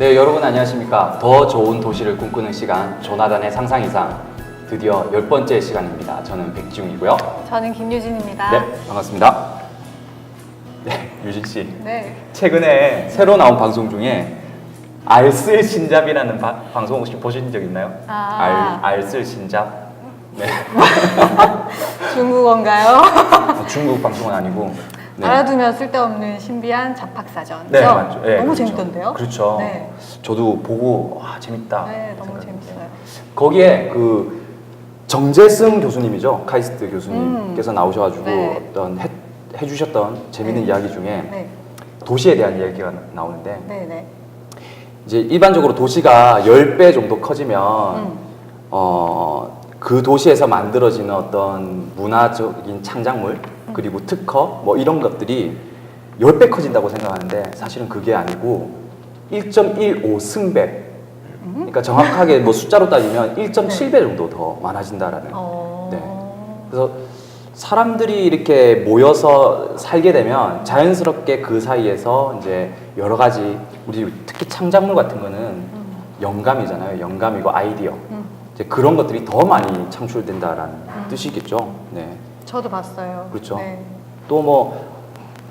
네, 여러분 안녕하십니까. 더 좋은 도시를 꿈꾸는 시간, 조나단의 상상 이상, 드디어 10번째 시간입니다. 저는 백지웅이고요. 저는 김유진입니다. 네, 반갑습니다. 네, 유진 씨. 네. 최근에 새로 나온 방송 중에 알쓸 신잡이라는 방송 혹시 보신 적 있나요? 알쓸 신잡. 네. 중국어인가요? 중국 방송은 아니고. 네. 알아두면 쓸데없는 신비한 잡학사전. 네, 맞죠. 네, 너무 그렇죠. 재밌던데요? 그렇죠. 네. 저도 보고 재밌다. 네, 너무 생각했어요. 재밌어요. 거기에 그 정재승 교수님이죠. 카이스트 교수님께서 나오셔가지고 네. 어떤 해주셨던 재밌는 네. 이야기 중에 네. 도시에 대한 이야기가 나오는데 네, 네. 이제 일반적으로 도시가 10배 정도 커지면 그 도시에서 만들어지는 어떤 문화적인 창작물 그리고 특허 뭐 이런 것들이 10배 커진다고 생각하는데 사실은 그게 아니고 1.15 승배. 그러니까 정확하게 뭐 숫자로 따지면 1.7배 정도 더 많아진다라는. 네. 그래서 사람들이 이렇게 모여서 살게 되면 자연스럽게 그 사이에서 이제 여러 가지 우리 특히 창작물 같은 거는 영감이잖아요. 영감이고 아이디어. 이제 그런 것들이 더 많이 창출된다라는 뜻이겠죠. 네. 저도 봤어요. 그렇죠. 네. 또 뭐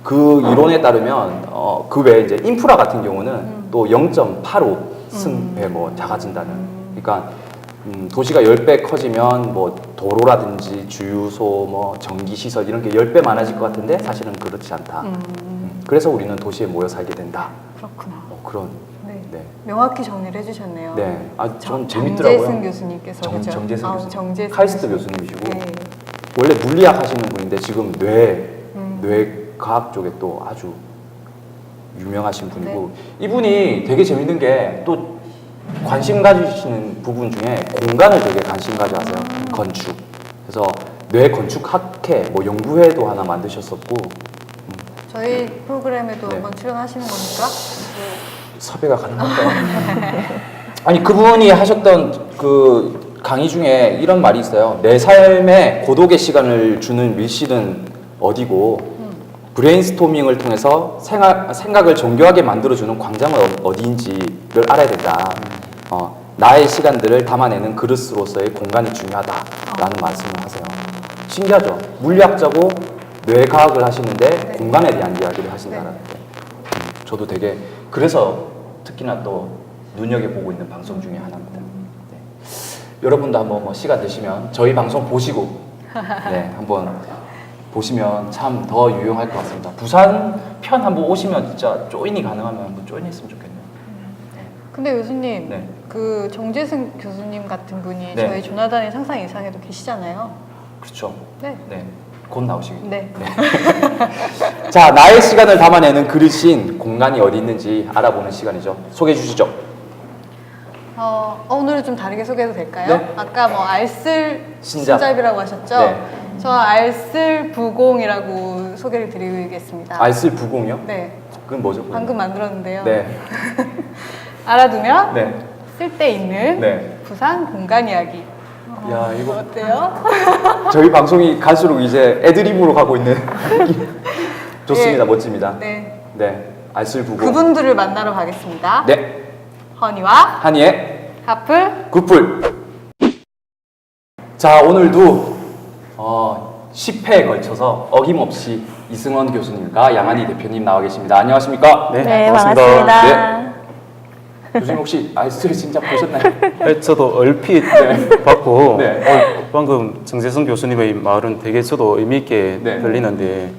그 이론에 따르면 그 외에 이제 인프라 같은 경우는 또 0.85 승배 뭐 작아진다는. 그러니까 도시가 10배 커지면 뭐 도로라든지 주유소 뭐 전기 시설 이런 게 10배 많아질 것 같은데 사실은 그렇지 않다. 그래서 우리는 도시에 모여 살게 된다. 그렇구나. 그런. 네. 네. 명확히 정리를 해주셨네요. 네. 좀 재밌더라고요. 정재승 교수님께서 그죠? 정재승 교수님. 정재승 카이스트 교수님이시고 네. 원래 물리학 하시는 분인데 지금 뇌과학 쪽에 또 아주 유명하신 분이고 이분이 되게 재밌는 게 또 관심 가지시는 부분 중에 공간을 되게 관심 가져하세요. 건축. 그래서 뇌 건축학회 뭐 연구회도 하나 만드셨었고 저희 프로그램에도 네. 한번 출연하시는 겁니까? 섭외가 가능할까요? 아니 그분이 하셨던 그 강의 중에 이런 말이 있어요. 내 삶에 고독의 시간을 주는 밀실은 어디고 브레인스토밍을 통해서 생각을 정교하게 만들어주는 광장은 어디인지를 알아야 된다. 나의 시간들을 담아내는 그릇으로서의 공간이 중요하다라는 말씀을 하세요. 신기하죠? 물리학자고 뇌과학을 하시는데 공간에 대한 이야기를 하신다는 게 저도 되게 그래서 특히나 또 눈여겨보고 있는 방송 중에 하나입니다. 네. 여러분도 한번 뭐 시간 되시면 저희 방송 보시고 네, 한번 보시면 참 더 유용할 것 같습니다. 부산 편 한번 오시면 진짜 조인이 가능하면 한번 조인했으면 좋겠네요. 근데 교수님, 네. 그 정재승 교수님 같은 분이 네. 저희 조나단의 상상 이상에도 계시잖아요. 그렇죠. 네. 네. 곧 나오시겠죠. 네. 자, 나의 시간을 담아내는 그릇인 공간이 어디 있는지 알아보는 시간이죠. 소개해 주시죠. 오늘은 좀 다르게 소개해도 될까요? 네. 아까 뭐 알쓸 신잡. 신잡이라고 하셨죠? 네. 저 알쓸 부공이라고 소개를 드리겠습니다. 알쓸 부공이요? 네. 그건 뭐죠? 방금 만들었는데요. 네. 알아두면 네. 쓸데있는 네. 부산 공간 이야기. 야, 이거 어때요? 저희 방송이 갈수록 이제 애드립으로 가고 있는 좋습니다. 네. 멋집니다. 네. 네. 알쓸 부공. 그분들을 만나러 가겠습니다. 네. 허니와 한이의 하플. 굿풀. 자, 오늘도 10회에 걸쳐서 어김없이 이승원 교수님과 양한희 대표님 나와 계십니다. 안녕하십니까? 네, 반갑습니다. 네. 교수님 혹시 알쓸 진짜 보셨나요? 네, 저도 얼핏 봤고 네. 방금 정재승 교수님의 말은 되게 저도 의미 있게 네. 들리는데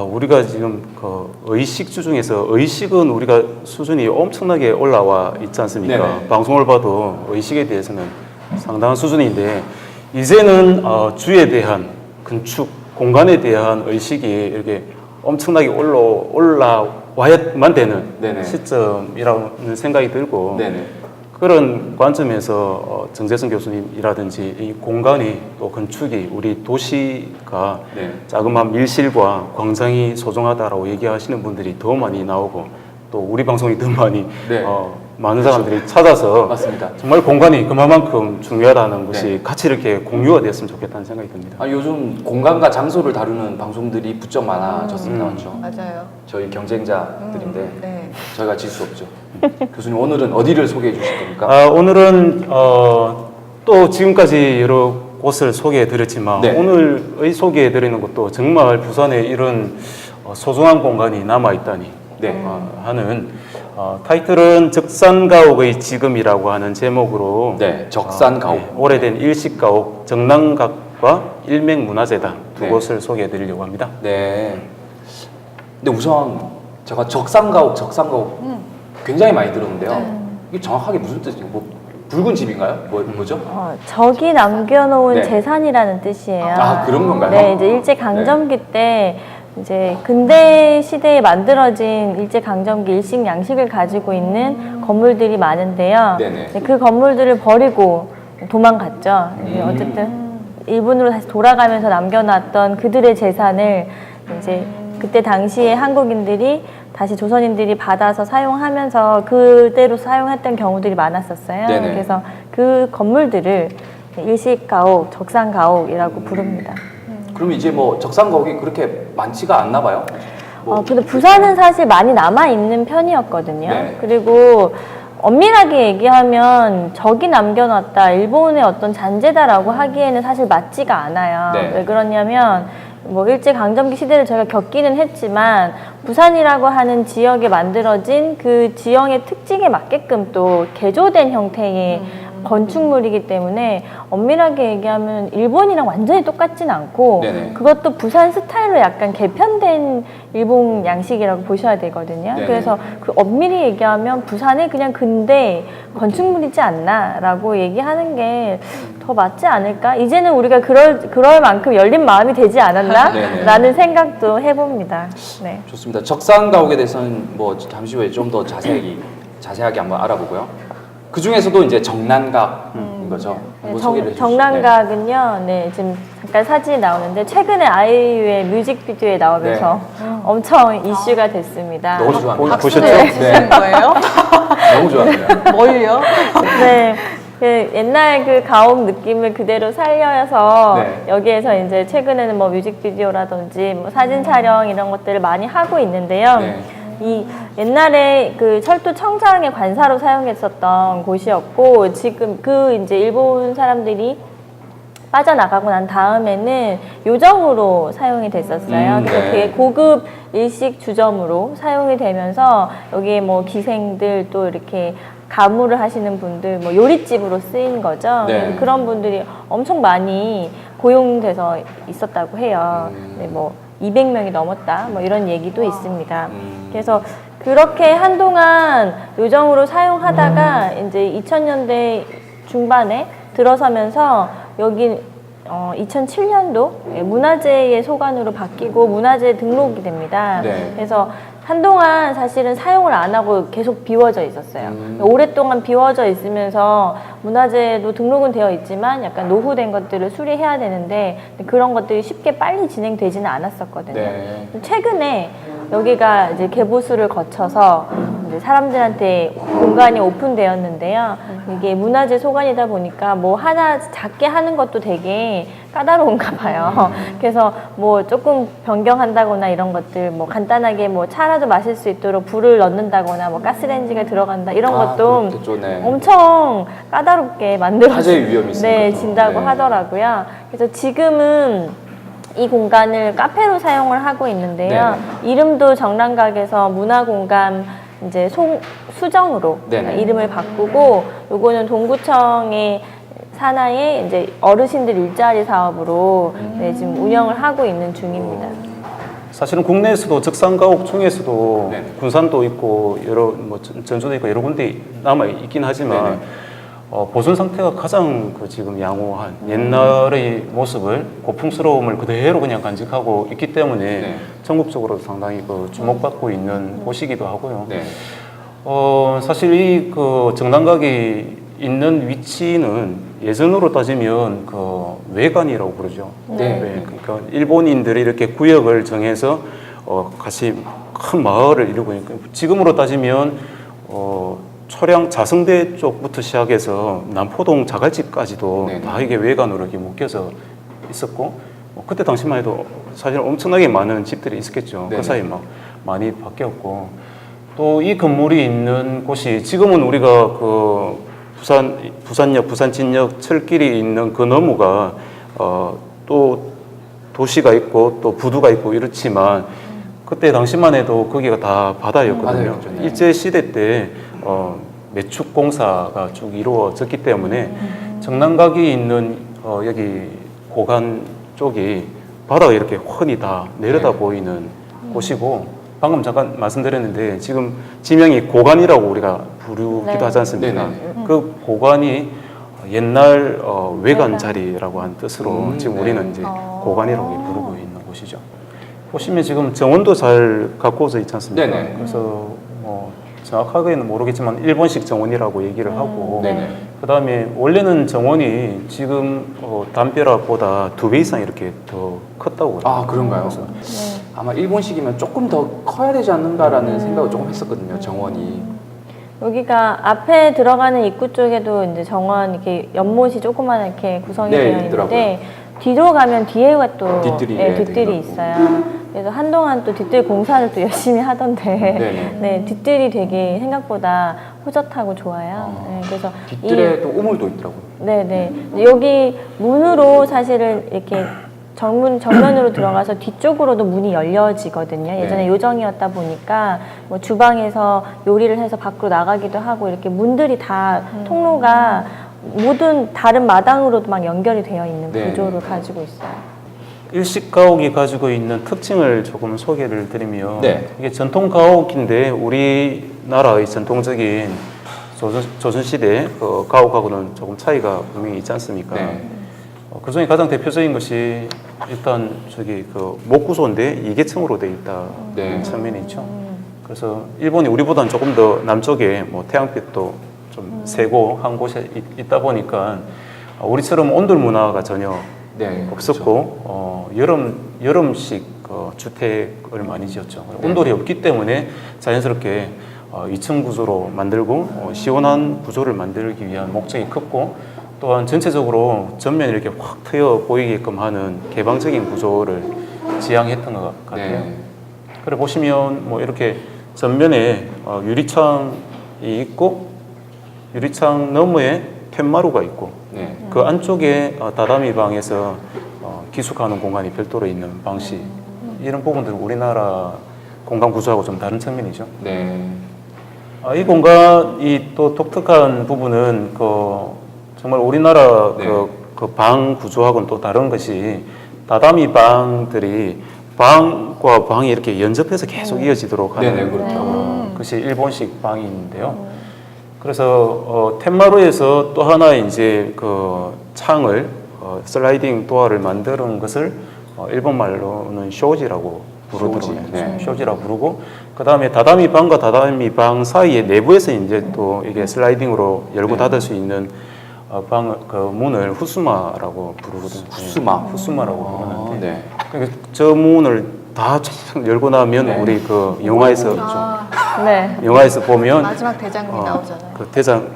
우리가 지금 그 의식주 중에서 의식은 우리가 수준이 엄청나게 올라와 있지 않습니까? 네네. 방송을 봐도 의식에 대해서는 상당한 수준인데 이제는 주에 대한 건축 공간에 대한 의식이 이렇게 엄청나게 올라와야만 되는 네네. 시점이라는 생각이 들고 네네. 그런 관점에서 정재승 교수님이라든지 이 공간이 또 건축이 우리 도시가 네. 자그마한 밀실과 광장이 소중하다라고 얘기하시는 분들이 더 많이 나오고 또 우리 방송이 더 많이 네. 많은 사람들이 찾아서 맞습니다. 정말 공간이 그만큼 중요하다는 것이 네. 같이 이렇게 공유가 됐으면 좋겠다는 생각이 듭니다. 아, 요즘 공간과 장소를 다루는 방송들이 부쩍 많아졌습니다. 맞죠? 맞아요. 저희 경쟁자들인데 네. 저희가 질 수 없죠. 교수님 오늘은 어디를 소개해 주실 겁니까? 오늘은 또 지금까지 여러 곳을 소개해 드렸지만 네. 오늘의 소개해 드리는 것도 정말 부산에 이런 소중한 공간이 남아 있다니 네. 하는 타이틀은 적산가옥의 지금이라고 하는 제목으로 네, 적산가옥. 오래된 일식가옥 정남각과 일맹문화재단 두 네. 곳을 소개해 드리려고 합니다. 네. 근데 우선 제가 적산가옥 굉장히 많이 들었는데요. 이게 정확하게 무슨 뜻이에요? 뭐 붉은 집인가요? 뭐죠? 적이 남겨놓은 네. 재산이라는 뜻이에요. 아, 그런 건가요? 네, 이제 일제 강점기 때 이제 근대 시대에 만들어진 일제 강점기 일식 양식을 가지고 있는 건물들이 많은데요. 네네. 네, 그 건물들을 버리고 도망갔죠. 어쨌든 일본으로 다시 돌아가면서 남겨놨던 그들의 재산을 이제 그때 당시에 한국인들이 다시 조선인들이 받아서 사용하면서 그대로 사용했던 경우들이 많았었어요. 네네. 그래서 그 건물들을 일식가옥, 적산가옥이라고 부릅니다. 그러면 이제 뭐 적산가옥이 그렇게 많지가 않나 봐요? 뭐 근데 부산은 사실 많이 남아있는 편이었거든요. 네. 그리고 엄밀하게 얘기하면 적이 남겨놨다, 일본의 어떤 잔재다라고 하기에는 사실 맞지가 않아요. 네. 왜 그러냐면 뭐 일제 강점기 시대를 저희가 겪기는 했지만 부산이라고 하는 지역에 만들어진 그 지형의 특징에 맞게끔 또 개조된 형태의 건축물이기 때문에 엄밀하게 얘기하면 일본이랑 완전히 똑같진 않고 네네. 그것도 부산 스타일로 약간 개편된 일본 양식이라고 보셔야 되거든요. 네네. 그래서 그 엄밀히 얘기하면 부산은 그냥 근대 건축물이지 않나라고 얘기하는 게 더 맞지 않을까? 이제는 우리가 그럴 만큼 열린 마음이 되지 네네. 않았나?라는 생각도 해봅니다. 네. 좋습니다. 적산가옥에 대해서는 뭐 잠시 후에 좀 더 자세하게 한번 알아보고요. 그 중에서도 이제 정난각인 거죠. 한번 소개를 해주시죠. 정난각은요, 네, 지금 잠깐 사진이 나오는데, 최근에 아이유의 뮤직비디오에 나오면서 엄청 이슈가 됐습니다. 너무 좋아합니다. 보셨죠? 네. 거예요? 너무 좋아합니다. 뭘요? 네. 그 옛날 그 가옥 느낌을 그대로 살려서 네. 여기에서 이제 최근에는 뭐 뮤직비디오라든지 뭐 사진 촬영 이런 것들을 많이 하고 있는데요. 네. 이 옛날에 그 철도 청장의 관사로 사용했었던 곳이었고 지금 그 이제 일본 사람들이 빠져나가고 난 다음에는 요정으로 사용이 됐었어요. 그래서 네. 되게 고급 일식 주점으로 사용이 되면서 여기에 뭐 기생들 또 이렇게 가무를 하시는 분들 뭐 요리집으로 쓰인 거죠. 네. 그래서 그런 분들이 엄청 많이 고용돼서 있었다고 해요. 네, 뭐 200명이 넘었다 뭐 이런 얘기도 있습니다. 그래서 그렇게 한동안 요정으로 사용하다가 이제 2000년대 중반에 들어서면서 여기 2007년도 문화재의 소관으로 바뀌고 문화재 등록이 됩니다. 네. 그래서 한동안 사실은 사용을 안 하고 계속 비워져 있었어요. 오랫동안 비워져 있으면서 문화재도 등록은 되어 있지만 약간 노후된 것들을 수리해야 되는데 그런 것들이 쉽게 빨리 진행되지는 않았었거든요. 네. 최근에 여기가 이제 개보수를 거쳐서 이제 사람들한테 공간이 오픈되었는데요. 이게 문화재 소관이다 보니까 뭐 하나 작게 하는 것도 되게 까다로운가 봐요. 그래서 뭐 조금 변경한다거나 이런 것들 뭐 간단하게 뭐 차라도 마실 수 있도록 불을 넣는다거나 뭐 가스레인지가 들어간다 이런 것도 그렇겠죠. 네. 엄청 까다롭게 만들어진 화재의 위험이 있으니까. 네, 진다고 네. 하더라고요. 그래서 지금은 이 공간을 카페로 사용을 하고 있는데요. 이름도 정란각에서 문화공간 이제 수정으로 네네. 이름을 바꾸고 요거는 동구청의 산하의 이제 어르신들 일자리 사업으로 네, 지금 운영을 하고 있는 중입니다. 사실은 국내에서도 적산가옥 중에서도 네네. 군산도 있고 여러 뭐 전주도 있고 여러 군데 남아 있긴 하지만 네네. 보존 상태가 가장 그 지금 양호한 옛날의 모습을 고풍스러움을 그대로 그냥 간직하고 있기 때문에 네. 전국적으로 상당히 그 주목받고 있는 곳이기도 하고요. 네. 사실 이 그 정남각이 있는 위치는 예전으로 따지면 그 외관이라고 부르죠. 네. 그러니까 일본인들이 이렇게 구역을 정해서 같이 큰 마을을 이루고 있고 지금으로 따지면 초량 자성대 쪽부터 시작해서 남포동 자갈집까지도 네네. 다 이게 외관으로 이렇게 묶여서 있었고 그때 당시만 해도 사실 엄청나게 많은 집들이 있었겠죠. 네네. 그 사이 막 많이 바뀌었고 또 이 건물이 있는 곳이 지금은 우리가 그 부산역, 부산진역 철길이 있는 그 너머가 또 도시가 있고 또 부두가 있고 이렇지만 그때 당시만 해도 거기가 다 바다였거든요. 바다였죠, 네. 일제 시대 때 매축 공사가 쭉 이루어졌기 때문에 정남각이 있는 여기 고간 쪽이 바다가 이렇게 훤히 다 내려다 네. 보이는 곳이고 방금 잠깐 말씀드렸는데 지금 지명이 고간이라고 우리가 부르기도 네. 하지 않습니까? 네네. 그 고간이 옛날 외관 외관. 자리라고 한 뜻으로 지금 네. 우리는 이제 고간이라고 부르고 있는 곳이죠. 보시면 지금 정원도 잘 가꾸어져 있지 않습니까? 네네. 그래서 뭐 정확하게는 모르겠지만 일본식 정원이라고 얘기를 하고 네네. 그다음에 원래는 정원이 지금 담벼락보다 2배 이상 이렇게 더 컸다고 아, 그런가요? 그래서 네. 아마 일본식이면 조금 더 커야 되지 않는가라는 생각을 조금 했었거든요. 정원이. 여기가 앞에 들어가는 입구 쪽에도 이제 정원 이렇게 연못이 조그만 이렇게 구성이 네, 되어 있더라고요. 있는데 뒤로 가면 뒤에가 또 뒤뜰이, 네, 네, 뒤뜰이 되게 있어요. 그래서 한동안 또 뒤뜰 공사를 또 열심히 하던데 네네. 네, 뒤뜰이 되게 생각보다 호젓하고 좋아요. 네, 그래서 뒷뜰에 또 우물도 있더라고요. 네네. 여기 문으로 사실은 이렇게 정면으로 들어가서 뒤쪽으로도 문이 열려지거든요. 예전에 네. 요정이었다 보니까 뭐 주방에서 요리를 해서 밖으로 나가기도 하고 이렇게 문들이 다 통로가 모든 다른 마당으로도 막 연결이 되어 있는 네. 구조를 가지고 있어요. 일식 가옥이 가지고 있는 특징을 조금 소개를 드리면 네. 이게 전통 가옥인데 우리나라의 전통적인 조선시대 그 가옥하고는 조금 차이가 분명히 있지 않습니까? 네. 그 중에 가장 대표적인 것이 일단 저기 그 목구소인데 2계층으로 되어 있다는 네. 측면이 있죠. 그래서 일본이 우리보다는 조금 더 남쪽에 뭐 태양빛도 좀 세고 한 곳에 있다 보니까 우리처럼 온돌 문화가 전혀 네. 없었고 여름식 주택을 많이 지었죠. 온돌이 없기 때문에 자연스럽게 2층 구조로 만들고 시원한 구조를 만들기 위한 목적이 컸고 또한 전체적으로 전면이 이렇게 확 트여 보이게끔 하는 개방적인 구조를 지향했던 것 같아요. 네. 그래 보시면 뭐 이렇게 전면에 유리창이 있고 유리창 너머에 툇마루가 있고 네. 그 안쪽에 다다미 방에서 기숙하는 공간이 별도로 있는 방식 이런 부분들은 우리나라 공간 구조하고 좀 다른 측면이죠. 네. 이 공간이 또 독특한 부분은 정말 우리나라 네. 그 방 구조하고는 또 다른 것이 다다미 방들이 방과 방이 이렇게 연접해서 계속 이어지도록 하는 네네, 그렇죠. 것이 일본식 방인데요. 그래서 텐마루에서 또 하나 이제 그 창을 슬라이딩 도어를 만드는 것을 일본 말로는 쇼지라고 부르더라고요. 쇼지, 네. 쇼지라고 부르고 그 다음에 다다미 방과 다다미 방 사이에 내부에서 이제 또 이게 슬라이딩으로 열고 네. 닫을 수 있는 그 문을 후스마라고 부르거든요. 후스마라고 부르는데 네. 그러니까 저 문을 다 열고 나면 네. 우리 그 영화에서 네. 영화에서 보면 마지막 대장님이 나오잖아요. 그 대장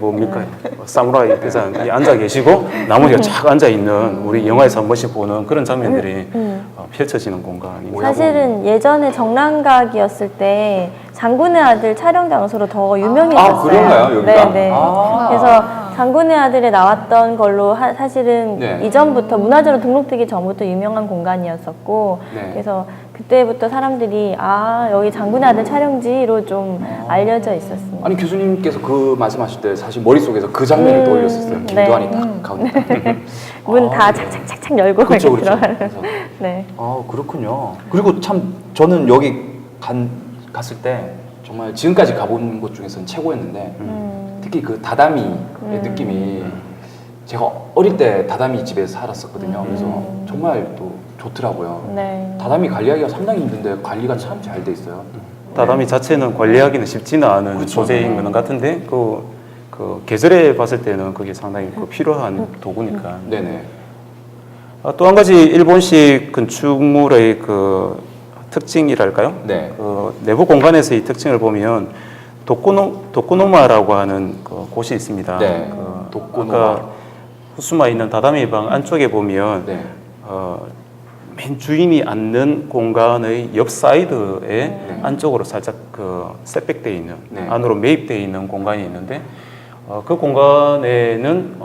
뭡니까 사무라이 대장이 앉아 계시고 나머지가 쫙 앉아 있는 우리 영화에서 한 번씩 보는 그런 장면들이 펼쳐지는 공간입니다. 사실은 예전에 정랑각이었을 때 장군의 아들 촬영 장소로 더 유명해졌어요. 아, 그런가요, 여기가? 네네. 아. 그래서 장군의 아들에 나왔던 걸로 사실은 네. 이전부터 문화재로 등록되기 전부터 유명한 공간이었었고 네. 그래서 그때부터 사람들이 여기 장군의 아들 촬영지로 좀 알려져 있었습니다. 아니 교수님께서 그 말씀하실 때 사실 머릿속에서 그 장면을 떠올렸었어요. 네. 김도환이 딱 가운데. 문 다 착착착착 열고 그렇죠, 이렇게 그렇죠. 들어가는. 그래서 네. 아, 그렇군요. 그리고 참 저는 여기 갔을 때 정말 지금까지 가본 곳 중에서는 최고였는데 특히 그 다다미의 느낌이 제가 어릴 때 다다미 집에서 살았었거든요. 그래서 정말 또 좋더라고요. 네. 다다미 관리하기가 상당히 힘든데 관리가 참 잘 돼 있어요. 다다미 자체는 관리하기는 쉽지는 않은 그렇죠. 소재인 거는 같은데 그 계절에 봤을 때는 그게 상당히 필요한 도구니까. 네네. 또 한 가지 일본식 건축물의 그 특징이랄까요? 네. 그 내부 공간에서의 특징을 보면 도코노마라고 하는 그 곳이 있습니다. 네. 그 도코노마. 아까 후스마 있는 다다미 방 안쪽에 보면 네. 맨 주인이 앉는 공간의 옆 사이드에 안쪽으로 살짝 그 셋백되어 있는 네. 안으로 매입되어 있는 공간이 있는데 그 공간에는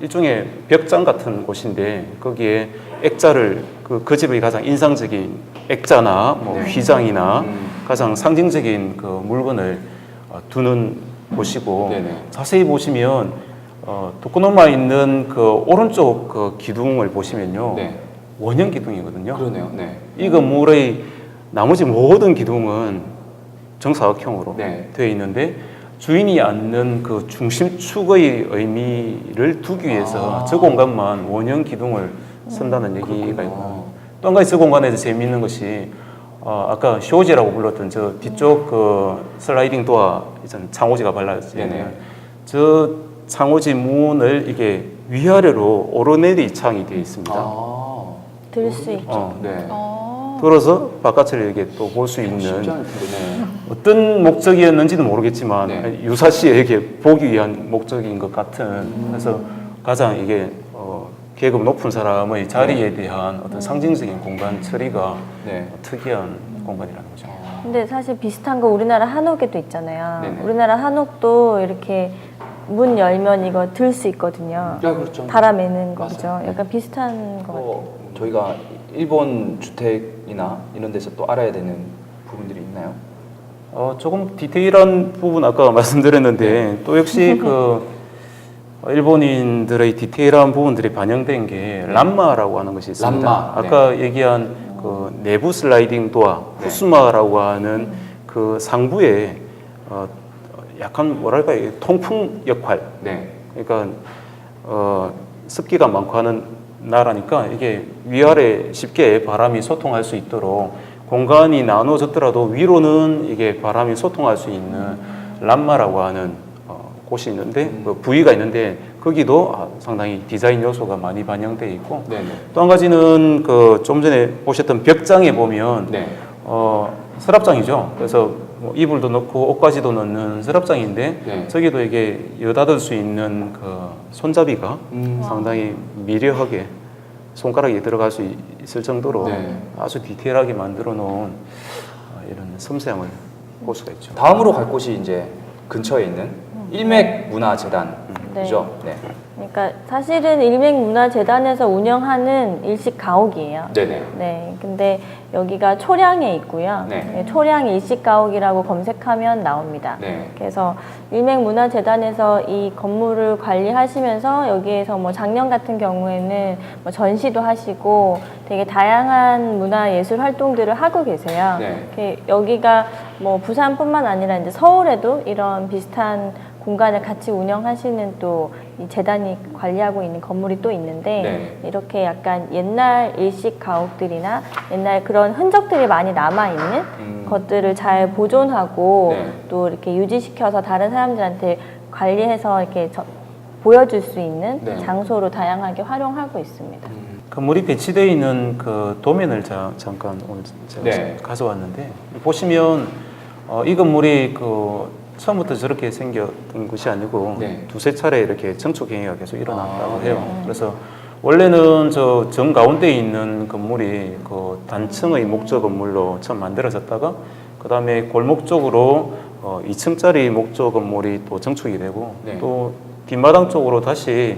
일종의 벽장 같은 곳인데 거기에 액자를 그 집의 가장 인상적인 액자나 뭐 네. 휘장이나 가장 상징적인 그 물건을 두는 곳이고 네네. 자세히 보시면 도코노마 있는 그 오른쪽 그 기둥을 보시면요. 네. 원형 기둥이거든요. 그러네요. 네. 이 건물의 나머지 모든 기둥은 정사각형으로 네. 되어 있는데 주인이 앉는 그 중심축의 의미를 두기 위해서 저 공간만 원형 기둥을 쓴다는 얘기가 있고 또 한 가지 저 공간에서 재미있는 것이 아까 쇼지라고 불렀던 저 뒤쪽 그 슬라이딩 도어 있잖아요. 창호지가 발라져 있는 네네. 저 창호지 문을 이게 위아래로 오르내리 창이 되어 있습니다. 들 수 있죠. 네. 들어서 바깥을 이렇게 또 볼 수 있는 쉽지 않을 텐데. 네. 어떤 목적이었는지는 모르겠지만 네. 유사시에 이렇게 보기 위한 목적인 것 같은 그래서 가장 이게 계급 높은 사람의 자리에 대한 어떤 상징적인 공간 처리가 네. 특이한 공간이라는 거죠. 근데 사실 비슷한 거 우리나라 한옥에도 있잖아요. 네네. 우리나라 한옥도 이렇게 문 열면 이거 들 수 있거든요. 그렇죠. 달아매는 거죠. 맞아요. 약간 비슷한 거 같아요. 저희가 일본 주택이나 이런 데서 또 알아야 되는 부분들이 있나요? 조금 디테일한 부분 아까 말씀드렸는데 또 역시 그 일본인들의 디테일한 부분들이 반영된 게 람마라고 하는 것이 있습니다. 람마, 아까 얘기한 그 내부 슬라이딩 도어 네. 후스마라고 하는 그 상부에 약간 뭐랄까 이게 통풍 역할. 네. 그러니까 습기가 많고 하는 나라니까 이게 위아래 쉽게 바람이 소통할 수 있도록 공간이 나눠졌더라도 위로는 이게 바람이 소통할 수 있는 람마라고 하는 곳이 있는데 그 부위가 있는데 거기도 상당히 디자인 요소가 많이 반영되어 있고 네네. 또 한 가지는 그 좀 전에 보셨던 벽장에 보면 네. 서랍장이죠. 그래서 뭐 이불도 넣고 옷까지도 넣는 서랍장인데 네. 저기도 이게 여닫을 수 있는 그 손잡이가 상당히 미려하게 손가락에 들어갈 수 있을 정도로 네. 아주 디테일하게 만들어 놓은 이런 섬세함을 볼 수가 있죠. 다음으로 갈 곳이 이제 근처에 있는 일맥문화재단이죠. 네. 그러니까 사실은 일맥문화재단에서 운영하는 일식 가옥이에요. 네네. 네, 근데 여기가 초량에 있고요. 네. 네, 초량 일식 가옥이라고 검색하면 나옵니다. 네. 그래서 일맥문화재단에서 이 건물을 관리하시면서 여기에서 뭐 작년 같은 경우에는 뭐 전시도 하시고 되게 다양한 문화예술 활동들을 하고 계세요. 네. 이렇게 여기가 뭐 부산뿐만 아니라 이제 서울에도 이런 비슷한 공간을 같이 운영하시는 또 이 재단이 관리하고 있는 건물이 또 있는데 네. 이렇게 약간 옛날 일식 가옥들이나 옛날 그런 흔적들이 많이 남아 있는 것들을 잘 보존하고 네. 또 이렇게 유지시켜서 다른 사람들한테 관리해서 이렇게 보여줄 수 있는 네. 장소로 다양하게 활용하고 있습니다. 건물이 배치되어 있는 그 도면을 잠깐 오늘 제가 네. 가져왔는데 보시면 이 건물이 그 처음부터 저렇게 생겼던 것이 아니고 네. 두세 차례 이렇게 정축 행위가 계속 일어났다고 네. 해요. 그래서 원래는 저 정 가운데 있는 건물이 그 단층의 목조 건물로 처음 만들어졌다가 그 다음에 골목 쪽으로 2층짜리 목조 건물이 또 정축이 되고 네. 또 뒷마당 쪽으로 다시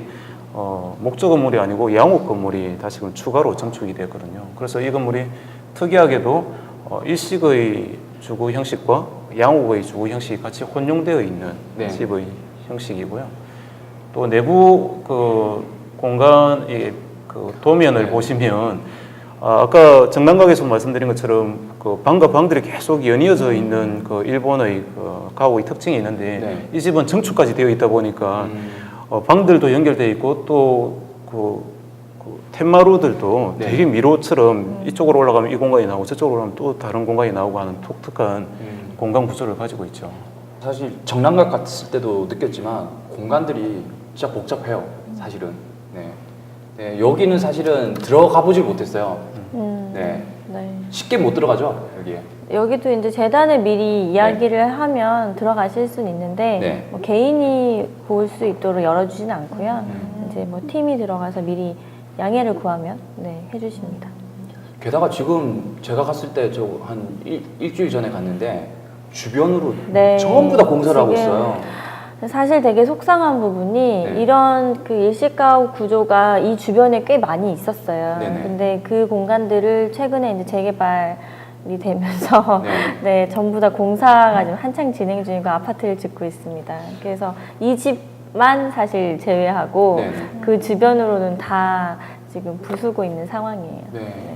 목조 건물이 아니고 양옥 건물이 다시금 추가로 정축이 됐거든요. 그래서 이 건물이 특이하게도 일식의 주거 형식과 양옥의 주거 형식이 같이 혼용되어 있는 네. 집의 형식이고요. 또 내부 그 공간의 그 도면을 네. 보시면 아까 정남각에서 말씀드린 것처럼 그 방과 방들이 계속 연이어져 있는 그 일본의 그 가옥의 특징이 있는데 네. 이 집은 정축까지 되어 있다 보니까 방들도 연결되어 있고 또 텐마루들도 네. 되게 미로처럼 이쪽으로 올라가면 이 공간이 나오고 저쪽으로 가면 또 다른 공간이 나오고 하는 독특한 공간 구조를 가지고 있죠. 사실 정남각 갔을 때도 느꼈지만 공간들이 진짜 복잡해요. 사실은. 네. 네, 여기는 사실은 들어가 보질 못했어요. 네. 네. 쉽게 못 들어가죠, 여기에. 여기도 이제 재단을 미리 이야기를 하면 들어가실 수는 있는데 네. 뭐 개인이 볼 수 있도록 열어주지는 않고요. 이제 뭐 팀이 들어가서 미리 양해를 구하면 네, 해주십니다. 게다가 지금 제가 갔을 때 저 한 일주일 전에 갔는데 주변으로 네. 전부 다 공사를 하고 지금 있어요. 사실 되게 속상한 부분이 네. 이런 그 일시가옥 구조가 이 주변에 꽤 많이 있었어요. 네네. 근데 그 공간들을 최근에 이제 재개발이 되면서 네. 네, 전부 다 공사가 지금 한창 진행 중이고 아파트를 짓고 있습니다. 그래서 이 집만 사실 제외하고 네네. 그 주변으로는 다 지금 부수고 있는 상황이에요. 네.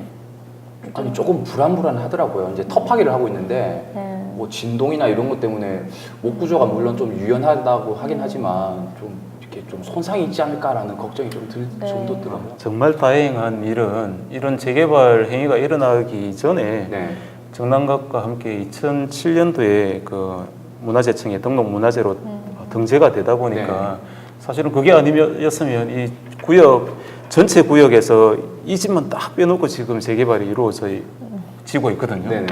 아니 조금 불안불안하더라고요. 이제 터파기를 하고 있는데 네. 뭐 진동이나 이런 것 때문에 목 구조가 물론 좀 유연하다고 하긴 하지만 좀 이렇게 좀 손상이 있지 않을까라는 걱정이 좀 들 네. 정도더라고요. 정말 다행한 일은 이런 재개발 행위가 일어나기 전에 네. 정남각과 함께 2007년도에 그 문화재청에 등록 문화재로 등재가 되다 보니까 사실은 그게 아니었으면 이 구역 전체 구역에서 이 집만 딱 빼놓고 지금 재개발이 이루어지고 있거든요. 네네.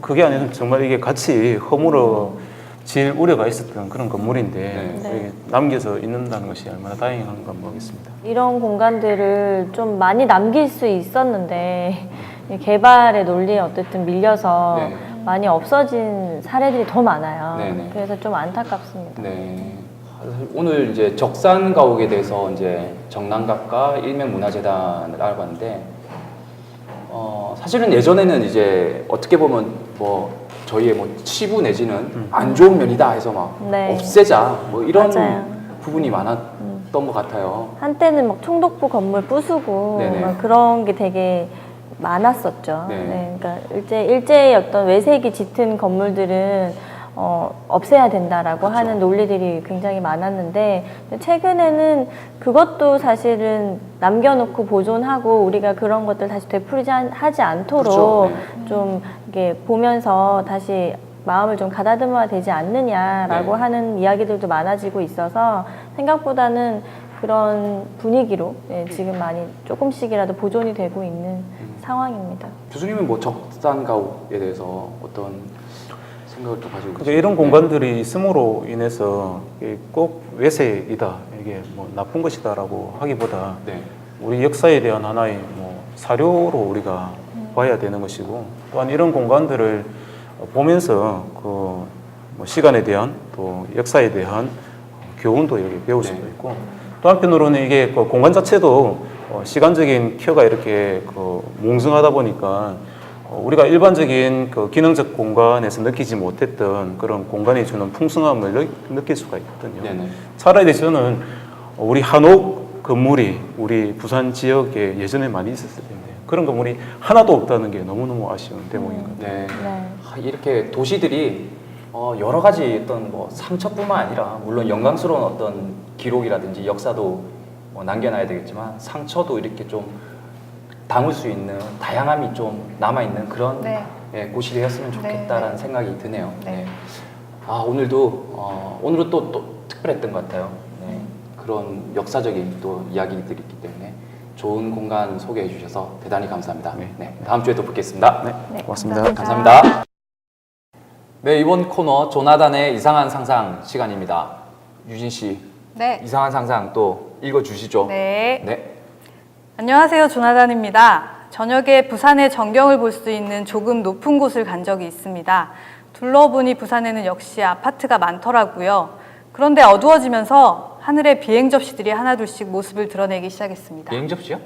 그게 아니면 정말 이게 같이 허물어질 우려가 있었던 그런 건물인데 네. 이렇게 남겨져 있는다는 것이 얼마나 다행한가 모르겠습니다. 이런 공간들을 좀 많이 남길 수 있었는데 이 개발의 논리에 어쨌든 밀려서 네. 많이 없어진 사례들이 더 많아요. 네네. 그래서 좀 안타깝습니다. 네. 오늘 이제 적산가옥에 대해서 이제 정남각과 일명문화재단을 알아봤는데, 사실은 예전에는 이제 어떻게 보면 뭐 저희의 뭐 치부 내지는 안 좋은 면이다 해서 막 네. 없애자 뭐 이런 맞아요. 부분이 많았던 것 같아요. 한때는 막 총독부 건물 부수고 네네. 막 그런 게 되게 많았었죠. 네. 네, 그러니까 일제의 어떤 외색이 짙은 건물들은 없애야 된다라고 그렇죠. 하는 논리들이 굉장히 많았는데 최근에는 그것도 사실은 남겨놓고 보존하고 우리가 그런 것들 다시 되풀이하지 않도록 그렇죠. 네. 좀 이게 보면서 다시 마음을 좀 가다듬어야 되지 않느냐라고 네. 하는 이야기들도 많아지고 있어서 생각보다는 그런 분위기로 지금 많이 조금씩이라도 보존이 되고 있는 상황입니다. 교수님은 뭐 적산가옥에 대해서 어떤 생각을 또 가지고 그러니까 이런 공간들이 있음으로 인해서 이게 꼭 외색이다, 이게 뭐 나쁜 것이다라고 하기보다 네. 우리 역사에 대한 하나의 뭐 사료로 우리가 봐야 되는 것이고, 또한 이런 공간들을 보면서 그 뭐 시간에 대한 또 역사에 대한 교훈도 이렇게 배울 수도 네. 있고, 또 한편으로는 이게 그 공간 자체도 시간적인 큐가 이렇게 그 몽승하다 보니까 우리가 일반적인 그 기능적 공간에서 느끼지 못했던 그런 공간이 주는 풍성함을 느낄 수가 있거든요. 네네. 차라리 저는 우리 한옥 건물이 우리 부산 지역에 예전에 많이 있었을 텐데 그런 건물이 하나도 없다는 게 너무너무 아쉬운 대목인 것 같아요. 네. 네. 이렇게 도시들이 여러 가지 어떤 뭐 상처뿐만 아니라 물론 영광스러운 어떤 기록이라든지 역사도 뭐 남겨놔야 되겠지만 상처도 이렇게 좀 담을 수 있는 다양함이 좀 남아있는 그런 네. 예, 곳이 되었으면 좋겠다라는 네. 생각이 드네요. 네. 네. 오늘은 또 특별했던 것 같아요. 네. 그런 역사적인 또 이야기들이 있기 때문에 좋은 공간 소개해 주셔서 대단히 감사합니다. 네. 네. 다음 주에 또 뵙겠습니다. 네, 고맙습니다. 감사합니다. 네, 이번 코너 조나단의 이상한 상상 시간입니다. 유진 씨, 네. 이상한 상상 또 읽어 주시죠. 네. 네. 안녕하세요. 조나단입니다. 저녁에 부산의 전경을 볼 수 있는 조금 높은 곳을 간 적이 있습니다. 둘러보니 부산에는 역시 아파트가 많더라고요. 그런데 어두워지면서 하늘에 비행 접시들이 하나둘씩 모습을 드러내기 시작했습니다. 비행 접시요?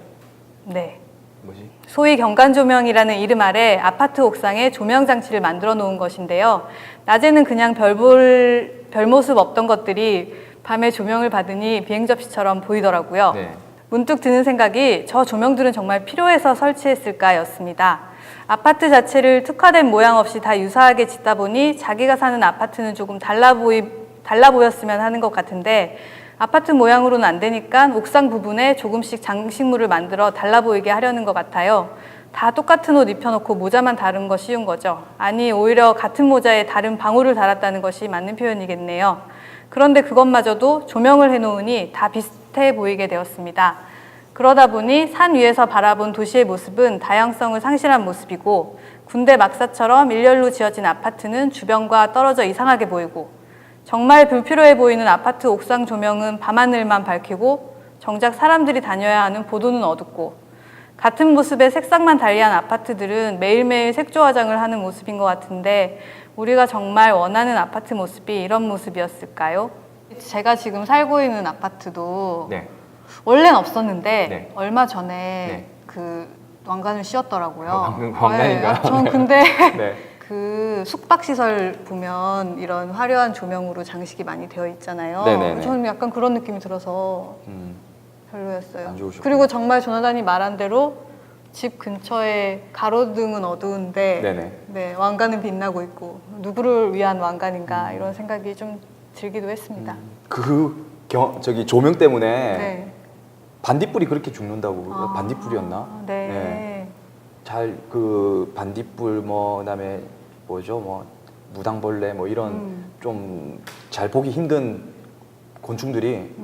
네. 뭐지? 소위 경관조명이라는 이름 아래 아파트 옥상에 조명 장치를 만들어 놓은 것인데요. 낮에는 그냥 별 모습 없던 것들이 밤에 조명을 받으니 비행 접시처럼 보이더라고요. 네. 문득 드는 생각이 저 조명들은 정말 필요해서 설치했을까였습니다. 아파트 자체를 특화된 모양 없이 다 유사하게 짓다 보니 자기가 사는 아파트는 조금 달라 보였으면 하는 것 같은데 아파트 모양으로는 안 되니까 옥상 부분에 조금씩 장식물을 만들어 달라 보이게 하려는 것 같아요. 다 똑같은 옷 입혀놓고 모자만 다른 거 쉬운 거죠. 아니 오히려 같은 모자에 다른 방울을 달았다는 것이 맞는 표현이겠네요. 그런데 그것마저도 조명을 해놓으니 다 비슷해 보이게 되었습니다. 그러다 보니 산 위에서 바라본 도시의 모습은 다양성을 상실한 모습이고 군대 막사처럼 일렬로 지어진 아파트는 주변과 떨어져 이상하게 보이고 정말 불필요해 보이는 아파트 옥상 조명은 밤하늘만 밝히고 정작 사람들이 다녀야 하는 보도는 어둡고 같은 모습의 색상만 달리한 아파트들은 매일매일 색조 화장을 하는 모습인 것 같은데 우리가 정말 원하는 아파트 모습이 이런 모습이었을까요? 제가 지금 살고 있는 아파트도 네. 원래는 없었는데 네. 얼마 전에 네. 그 왕관을 씌웠더라고요. 왕관인가요? 네, 전 근데 네. 그 숙박시설 보면 이런 화려한 조명으로 장식이 많이 되어 있잖아요. 네네네. 저는 약간 그런 느낌이 들어서 안 별로였어요. 좋으셨구나. 그리고 정말 조나단이 말한 대로 집 근처에 가로등은 어두운데 네네. 네, 왕관은 빛나고 있고 누구를 위한 왕관인가 이런 생각이 좀 들기도 했습니다. 저기 조명 때문에 네. 반딧불이 그렇게 죽는다고. 반딧불이었나? 네. 잘 그 반딧불 뭐 그다음에 뭐죠? 뭐 무당벌레 뭐 이런 좀 잘 보기 힘든 곤충들이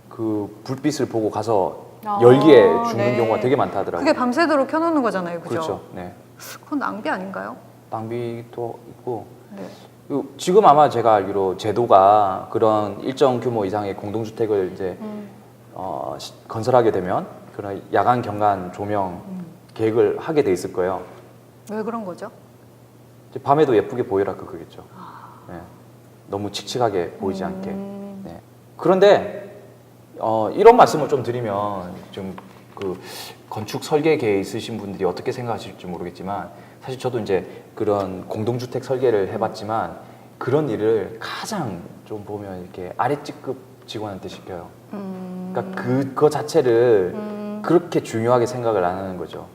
그 불빛을 보고 가서 열기에 죽는 네. 경우가 되게 많다 하더라고요. 그게 밤새도록 켜놓는 거잖아요, 그죠? 그렇죠. 네. 그건 낭비 아닌가요? 낭비도 있고 네. 그리고 지금 아마 제가 알기로 제도가 그런 일정 규모 이상의 공동주택을 이제 건설하게 되면 그런 야간 경관 조명 계획을 하게 돼 있을 거예요. 왜 그런 거죠? 이제 밤에도 예쁘게 보이라 그거겠죠. 네. 너무 칙칙하게 보이지 않게. 네. 그런데 이런 말씀을 좀 드리면 좀 그 건축 설계계에 있으신 분들이 어떻게 생각하실지 모르겠지만 사실 저도 이제 그런 공동주택 설계를 해봤지만 그런 일을 가장 좀 보면 이렇게 아래직급 직원한테 시켜요. 그러니까 그거 자체를 그렇게 중요하게 생각을 안 하는 거죠.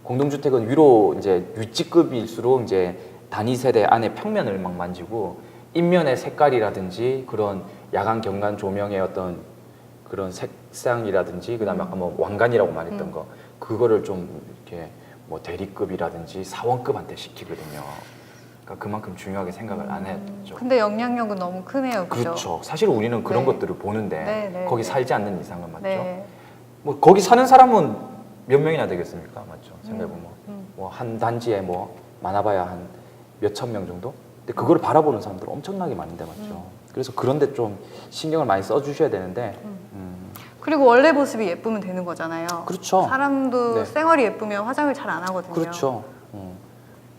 공동주택은 위로 이제 윗직급일수록 이제 단위 세대 안에 평면을 막 만지고 인면의 색깔이라든지 그런 야간 경관 조명의 어떤 그런 색상이라든지 그다음에 아까 뭐 왕관이라고 말했던 거 그거를 좀 이렇게 뭐 대리급이라든지 사원급한테 시키거든요. 그러니까 그만큼 중요하게 생각을 안 했죠. 근데 영향력은 너무 크네요, 그죠? 그렇죠. 사실 우리는 그런 네. 것들을 보는데 네, 네, 거기 네. 살지 않는 이상은 맞죠. 네. 뭐 거기 사는 사람은 몇 명이나 되겠습니까? 맞죠. 생각해보면 뭐 한 단지에 뭐 많아봐야 한 몇천 명 정도? 근데 그걸 바라보는 사람들은 엄청나게 많은데 맞죠. 그래서 그런데 좀 신경을 많이 써주셔야 되는데 그리고 원래 모습이 예쁘면 되는 거잖아요. 그렇죠. 사람도 네. 생얼이 예쁘면 화장을 잘 안 하거든요. 그렇죠.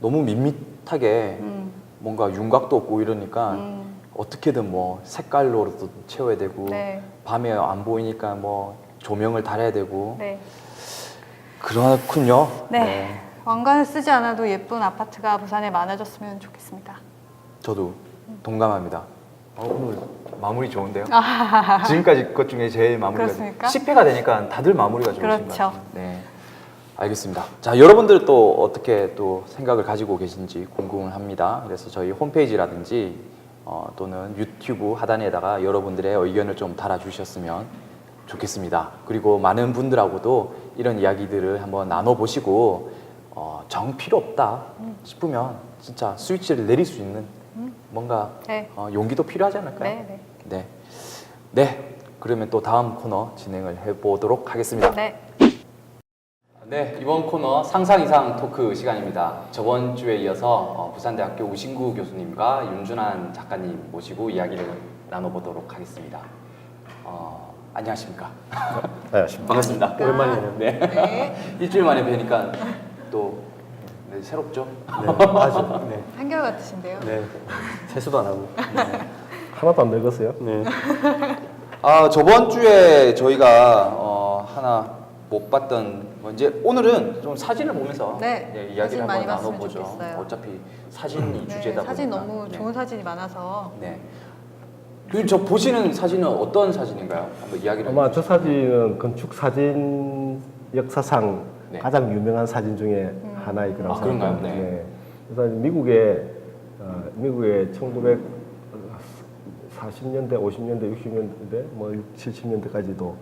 너무 밋밋하게 뭔가 윤곽도 없고 이러니까 어떻게든 뭐 색깔로도 채워야 되고 네. 밤에 안 보이니까 뭐 조명을 달아야 되고 네. 그렇군요. 네. 왕관을 쓰지 않아도 예쁜 아파트가 부산에 많아졌으면 좋겠습니다. 저도 동감합니다. 오늘 마무리 좋은데요? 지금까지 것 중에 제일 마무리가 그렇습니까? 10회가 되니까 다들 마무리가 좋으신 것 그렇죠. 같아요. 네, 알겠습니다. 자, 여러분들 또 어떻게 또 생각을 가지고 계신지 궁금을 합니다. 그래서 저희 홈페이지라든지 또는 유튜브 하단에다가 여러분들의 의견을 좀 달아주셨으면 좋겠습니다. 그리고 많은 분들하고도 이런 이야기들을 한번 나눠보시고 정 필요 없다 싶으면 진짜 스위치를 내릴 수 있는 뭔가 네. 용기도 필요하지 않을까요? 네, 네. 네. 그러면 또 다음 코너 진행을 해보도록 하겠습니다. 네. 네, 이번 코너 상상 이상 토크 시간입니다. 저번 주에 이어서 부산대학교 우신구 교수님과 윤준환 작가님 모시고 이야기를 나눠보도록 하겠습니다. 안녕하십니까? 안녕하십니까. 반갑습니다. 오랜만이네요. 네. 네. 일주일 만에 뵈니까 또 네, 새롭죠? 네, 아주. 네. 한결같으신데요? 네. 세수도 안 하고. 하나도 안 늙었어요? 네. 저번 주에 저희가 하나 못 봤던 이제 오늘은 좀 사진을 보면서 네, 이야기를 사진 한번 많이 봤으면 나눠보죠. 좋겠어요. 어차피 사진이 네, 주제다 사진 보니까. 너무 네. 좋은 사진이 많아서 네. 그리고 저 보시는 사진은 어떤 사진인가요? 한번 이야기를 아마 저 해주시죠. 사진은 건축 사진 역사상 네. 가장 유명한 사진 중에 하나일 거라고 아, 그런가요? 생각합니다. 네. 그래서 미국의 1940년대, 50년대, 60년대, 뭐 70년대까지도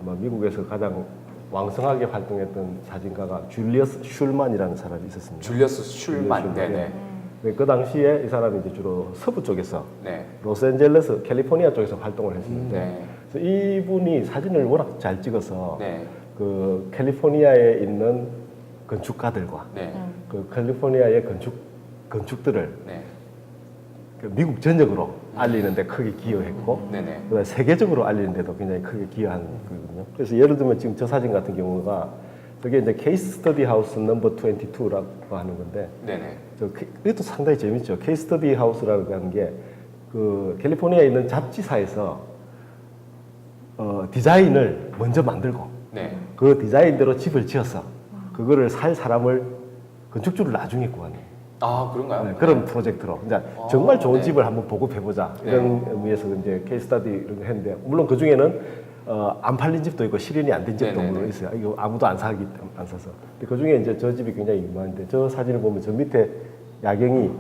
아마 미국에서 가장 왕성하게 활동했던 사진가가 줄리어스 슐만이라는 사람이 있었습니다. 줄리어스 슐만. 줄리어스 네네. 그 당시에 이 사람이 이제 주로 서부 쪽에서 네. 로스앤젤레스, 캘리포니아 쪽에서 활동을 했었는데 네. 그래서 이분이 사진을 워낙 잘 찍어서 네. 그 캘리포니아에 있는 건축가들과 네. 그 캘리포니아의 건축들을 네. 그 미국 전역으로 알리는데 크게 기여했고 네네. 그다음에 세계적으로 알리는데도 굉장히 크게 기여한 거거든요. 그래서 예를 들면 지금 저 사진 같은 경우가 저게 이제 케이스 스터디 하우스 넘버 22라고 하는 건데 네네. 이것도 상당히 재밌죠. 케이스 스터디 하우스라고 하는 게 그 캘리포니아에 있는 잡지사에서 디자인을 먼저 만들고 네. 그 디자인대로 집을 지어서 그거를 살 사람을 건축주를 나중에 구하는 아, 그런가요? 네, 그런 프로젝트로 이제 정말 좋은 네. 집을 한번 보급해보자 이런 의미에서 이제 케이스 스터디 이런 거 했는데 물론 그 중에는 안 팔린 집도 있고 실현이 안 된 집도 네네네. 물론 있어요. 이거 아무도 안 사서. 근데 그 중에 이제 저 집이 굉장히 유명한데 저 사진을 보면 저 밑에 야경이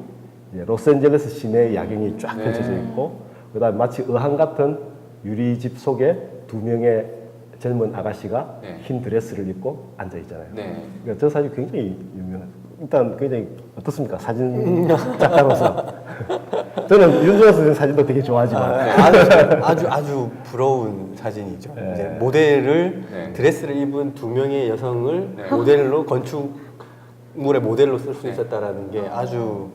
이제 로스앤젤레스 시내 야경이 쫙 네. 펼쳐져 있고 그다음에 마치 의한 같은 유리집 속에 두 명의 젊은 아가씨가 네. 흰 드레스를 입고 앉아 있잖아요. 네. 그러니까 저 사진 굉장히 유명해요. 일단 굉장히 어떻습니까? 사진 작가로서. 저는 윤준호 선생 사진도 되게 좋아하지만. 아주 부러운 사진이죠. 네. 이제 모델을 네. 드레스를 입은 두 명의 여성을 네. 모델로 건축물의 모델로 쓸 수 네. 있었다라는 게 아주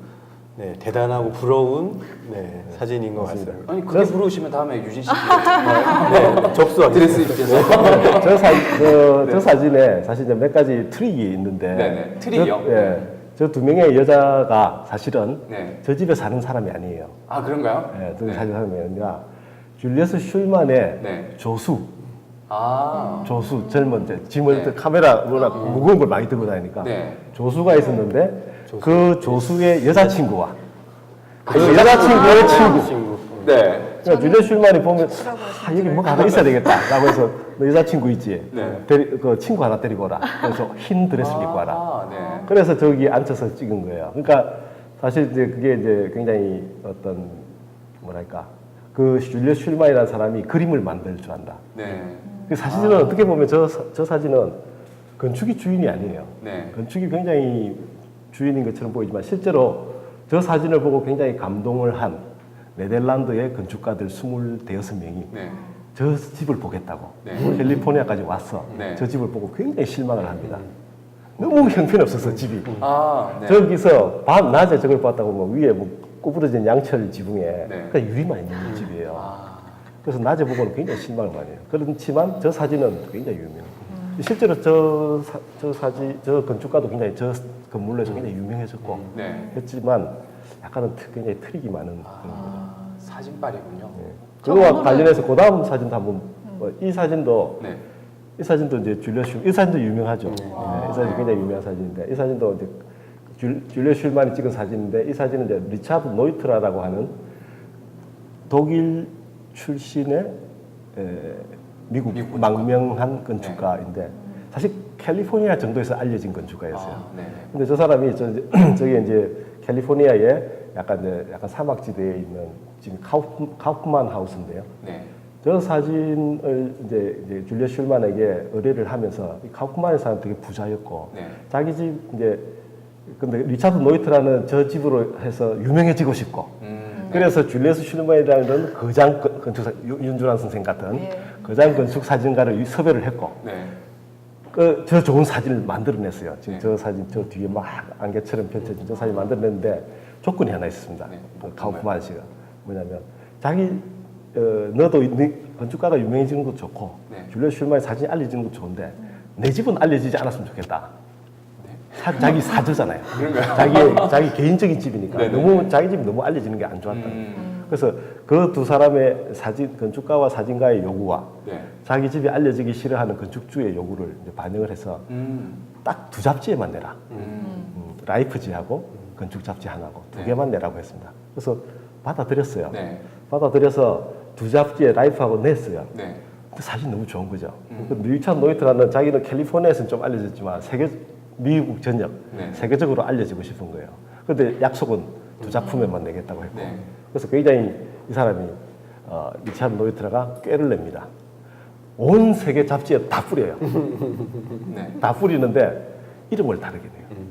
네, 대단하고 부러운 네, 사진인 것 같습니다. 아니, 그게 부르시면 다음에 유진 씨 네, 접수하겠습니다. 드레스 입으셔서. 저 사진에 사실 이제 몇 가지 트릭이 있는데. 네네. 트릭이요? 저 두 명의 여자가 사실은 네. 저 집에 사는 사람이 아니에요. 아, 그런가요? 저 사는 사람이 아니라 줄리어스 슐만의 네. 조수. 아. 조수 젊은 이제 짐을 네. 카메라 워낙 무거운 걸 많이 들고 다니니까 네. 조수가 있었는데 그 조수의 여자친구와 아, 그 여자친구의 친구. 친구. 네. 그러니까 줄리어스 슐만이 보면 여기 뭐가 하나 있어야 되겠다라고 해서 너 여자친구 있지? 네. 그 친구 하나 데리고 오라. 그래서 흰 드레스 입고 와라. 아, 네. 그래서 저기 앉혀서 찍은 거예요. 그러니까 사실 이제 그게 이제 굉장히 어떤 뭐랄까 그 줄리어스 슐만이라는 사람이 그림을 만들 줄 안다. 네. 그 사실은 어떻게 보면 저 사진은 건축이 주인이 아니에요. 네. 건축이 굉장히 주인인 것처럼 보이지만 실제로 저 사진을 보고 굉장히 감동을 한 네덜란드의 건축가들 26명이 네. 저 집을 보겠다고 네. 캘리포니아까지 왔어. 네. 저 집을 보고 굉장히 실망을 합니다. 너무 형편없어서 집이. 아, 네. 저기서 밤 낮에 저걸 봤다고 뭐 위에 뭐 구부러진 양철 지붕에 네. 그냥 유리만 있는 집이에요. 아. 그래서 낮에 보고는 굉장히 실망을 많이 해요. 그렇지만 저 사진은 굉장히 유명해요. 실제로 저 건축가도 굉장히 저 건물로서 굉장히 유명해졌고 네. 했지만 약간은 굉장히 트릭이 많은 그런 거죠. 사진빨이군요. 그거와 관련해서 그 다음 사진도 한번 이 사진도 네. 이 사진도 이제 이 사진도 유명하죠. 네, 이 사진 굉장히 유명한 사진인데 이 사진도 이제 줄리어스 슐만이 찍은 사진인데 이 사진은 이제 리차드 노이트라라고 하는 독일 출신의 미국 망명한 건축가인데 사실 캘리포니아 정도에서 알려진 건축가였어요. 아, 네. 근데 저 사람이 저기 이제 캘리포니아에 약간 사막지대에 있는 지금 카우프만 하우스인데요. 네. 저 사진을 이제 줄리어스 슐만에게 의뢰를 하면서 이 카우프만의 사람 되게 부자였고 네. 자기 집 이제 근데 리차드 노이트라는 저 집으로 해서 유명해지고 싶고 그래서 줄리어스 슐만이라는 거장 건축사 윤준환 선생 같은 거장 건축 사진가를 섭외를 했고 네. 저 좋은 사진을 만들어냈어요. 지금 네. 저 사진 저 뒤에 막 안개처럼 펼쳐진 저 사진 만들어냈는데 조건이 하나 있습니다. 네. 그 카우프만 씨가 뭐냐면 자기 너도 건축가가 유명해지는 것도 좋고 네. 줄리어스 슐만의 사진이 알려지는 것도 좋은데 내 집은 알려지지 않았으면 좋겠다. 자기 사저잖아요. 자기 개인적인 집이니까 네네. 너무 자기 집이 너무 알려지는 게 안 좋았다. 그래서 그 두 사람의 건축가와 사진가의 요구와 네. 자기 집이 알려지기 싫어하는 건축주의 요구를 이제 반영을 해서 딱 두 잡지에만 내라. 라이프지하고 건축 잡지 하나고 두 네. 개만 내라고 했습니다. 그래서 받아들였어요. 네. 받아들여서 두 잡지에 라이프하고 냈어요. 네. 근데 사실 너무 좋은 거죠. 그 리차드 노이트라는 자기는 캘리포니아에서는 좀 알려졌지만 미국 전역 네. 세계적으로 알려지고 싶은 거예요. 그런데 약속은 두 작품에만 내겠다고 했고 네. 그래서 굉장히 이 사람이 리차드 노이트라가 꾀를 냅니다. 온 세계 잡지에 다 뿌려요. 네. 다 뿌리는데 이름을 다르게 내요.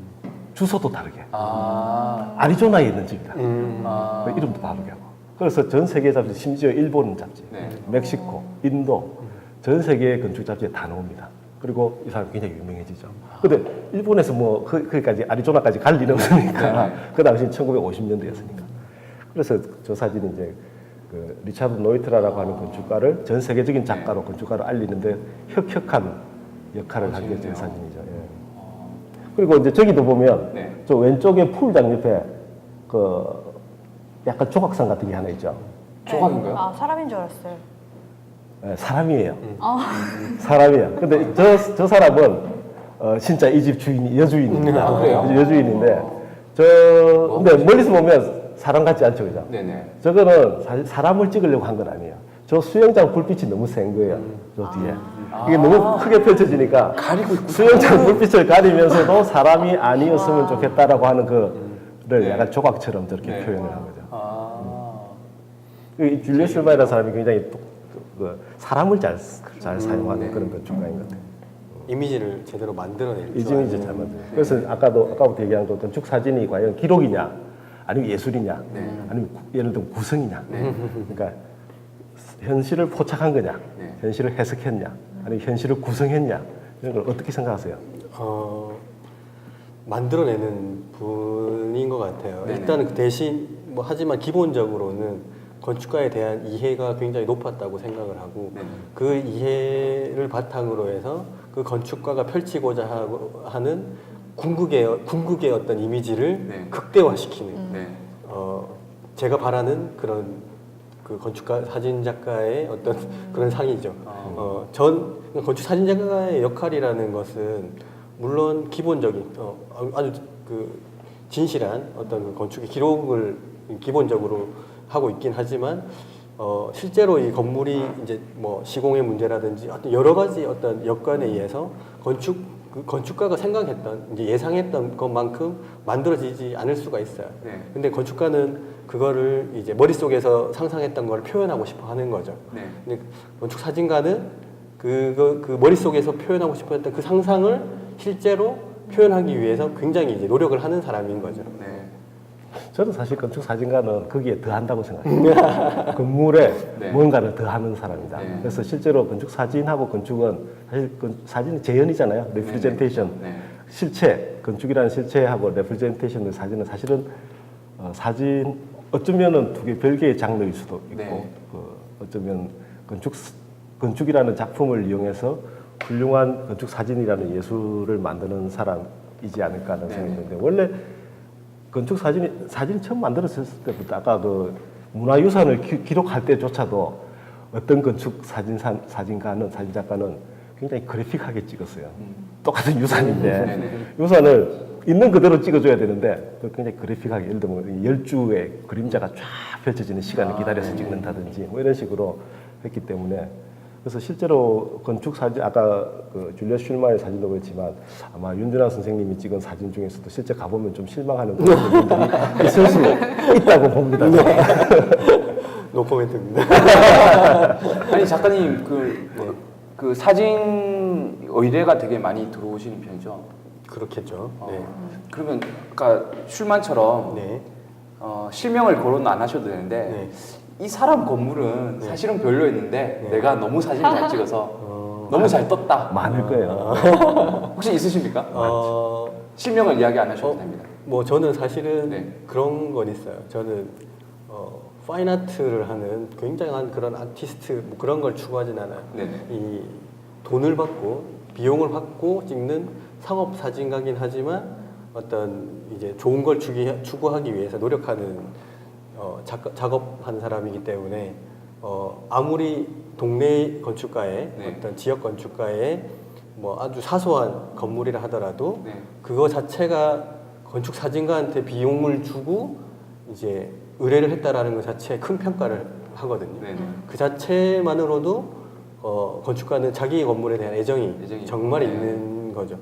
주소도 다르게. 아. 아리조나에 있는 집이다. 아. 그 이름도 다르게 하고. 그래서 전 세계 잡지, 심지어 일본 잡지, 네. 멕시코, 인도, 전 세계 건축 잡지에 다 나옵니다. 그리고 이 사람이 굉장히 유명해지죠. 근데 일본에서 뭐 거기까지 아리조나까지 갈 일은 없으니까 그 당시 1950년대였으니까. 그래서 저 사진이 이제 그 리차드 노이트라라고 하는 건축가를 전 세계적인 작가로 건축가로 알리는데 혁혁한 역할을 한 게 저 사진이죠. 예. 그리고 이제 저기도 보면 네. 저 왼쪽에 풀장 옆에 그 약간 조각상 같은 게 하나 있죠. 조각인가요? 아, 사람인 줄 알았어요. 네, 사람이에요. 사람이에요. 근데 저 사람은 진짜 이 집 주인이 여주인입니다. 아, 그래요? 여주인인데 근데 멀리서 보면 사람 같지 않죠, 그죠? 네네. 저거는 사실 사람을 찍으려고 한 건 아니에요. 저 수영장 불빛이 너무 센 거예요. 저 뒤에. 이게 너무 크게 펼쳐지니까 가리고 있구나. 수영장 불빛을 가리면서도 사람이 아니었으면 좋겠다라고 하는 그를 약간 조각처럼 저렇게 네. 표현을 한 거죠. 아. 이 줄리어 실바이라는 사람이 굉장히 그 사람을 잘 사용하는 그런 건축가인 것 같아요. 이미지를 제대로 만들어낼 줄 이미지 잘 아는. 만들어요. 그래서 아까부터 얘기한 그 건축 사진이 과연 기록이냐, 아니면 예술이냐, 아니면 예를 들면 구성이냐. 그러니까 현실을 포착한 거냐, 네. 현실을 해석했냐, 아니면 현실을 구성했냐 이런 걸 어떻게 생각하세요? 만들어내는 분인 것 같아요. 네네. 일단은 그 대신 뭐 하지만 기본적으로는 건축가에 대한 이해가 굉장히 높았다고 생각을 하고 네네. 그 이해를 바탕으로 해서 그 건축가가 펼치고자 하는 궁극의 어떤 이미지를 네. 극대화시키는 네. 제가 바라는 그런 그 건축가 사진 작가의 어떤 그런 상이죠. 전 건축 사진 작가의 역할이라는 것은 물론 기본적인 아주 그 진실한 어떤 그 건축의 기록을 기본적으로 하고 있긴 하지만 실제로 이 건물이 이제 뭐 시공의 문제라든지 어떤 여러 가지 어떤 여건에 의해서 건축가가 생각했던 이제 예상했던 것만큼 만들어지지 않을 수가 있어요. 네. 근데 건축가는 그거를 이제 머릿속에서 상상했던 걸 표현하고 싶어 하는 거죠. 네. 근데 건축 사진가는 그 머릿속에서 표현하고 싶어 했던 그 상상을 실제로 표현하기 위해서 굉장히 이제 노력을 하는 사람인 거죠. 네. 저는 사실 건축 사진가는 거기에 더한다고 생각해요. 건물에 네. 뭔가를 더하는 사람이다. 네. 그래서 실제로 건축 사진하고 건축은 사실 사진은 재현이잖아요. 레프리젠테이션. 네. 실체, 건축이라는 실체하고 레프리젠테이션의 사진은 사실은 사진 어쩌면은 두 개 별개의 장르일 수도 있고 네. 어쩌면 건축이라는 작품을 이용해서 훌륭한 건축 사진이라는 예술을 만드는 사람이지 않을까 하는 생각이 드는데 원래 건축 사진이 처음 만들어졌을 때부터 아까 그 문화유산을 기록할 때조차도 어떤 건축 사진작가는 굉장히 그래픽하게 찍었어요. 똑같은 유산인데 유산을 있는 그대로 찍어줘야 되는데 굉장히 그래픽하게 예를 들면 열주의 그림자가 쫙 펼쳐지는 시간을 기다려서 찍는다든지 뭐 이런 식으로 했기 때문에 그래서 실제로 건축 사진 아까 그 줄리어 슐마의 사진도 그렇지만 아마 윤준환 선생님이 찍은 사진 중에서도 실제 가보면 좀 실망하는 그런 부분들이 있을 수 있다고 봅니다. 노코멘트입니다. 아니 작가님 그 사진 의뢰가 되게 많이 들어오시는 편이죠. 그렇겠죠. 네. 그러면 아까 슐만처럼 네. 실명을 거론 안 하셔도 되는데 네. 이 사람 건물은 사실은 별로였는데 네. 내가 너무 사진을 잘 찍어서 너무 잘 떴다. 많을 거예요. 혹시 있으십니까? 실명을 이야기 안 하셔도 됩니다. 뭐 저는 사실은 네. 그런 건 있어요. 저는 파인아트를 하는 굉장한 그런 아티스트 뭐 그런 걸 추구하진 않아요. 네네. 이 돈을 받고 비용을 받고 찍는 상업 사진가긴 하지만 어떤 이제 좋은 걸 추구하기 위해서 노력하는 작업하는 사람이기 때문에 아무리 동네 건축가의 네. 어떤 지역 건축가의 뭐 아주 사소한 건물이라 하더라도 네. 그거 자체가 건축 사진가한테 비용을 주고 이제 의뢰를 했다라는 것 자체에 큰 평가를 하거든요. 네네. 그 자체만으로도 건축가는 자기 건물에 대한 애정이 정말 네. 있는 거죠.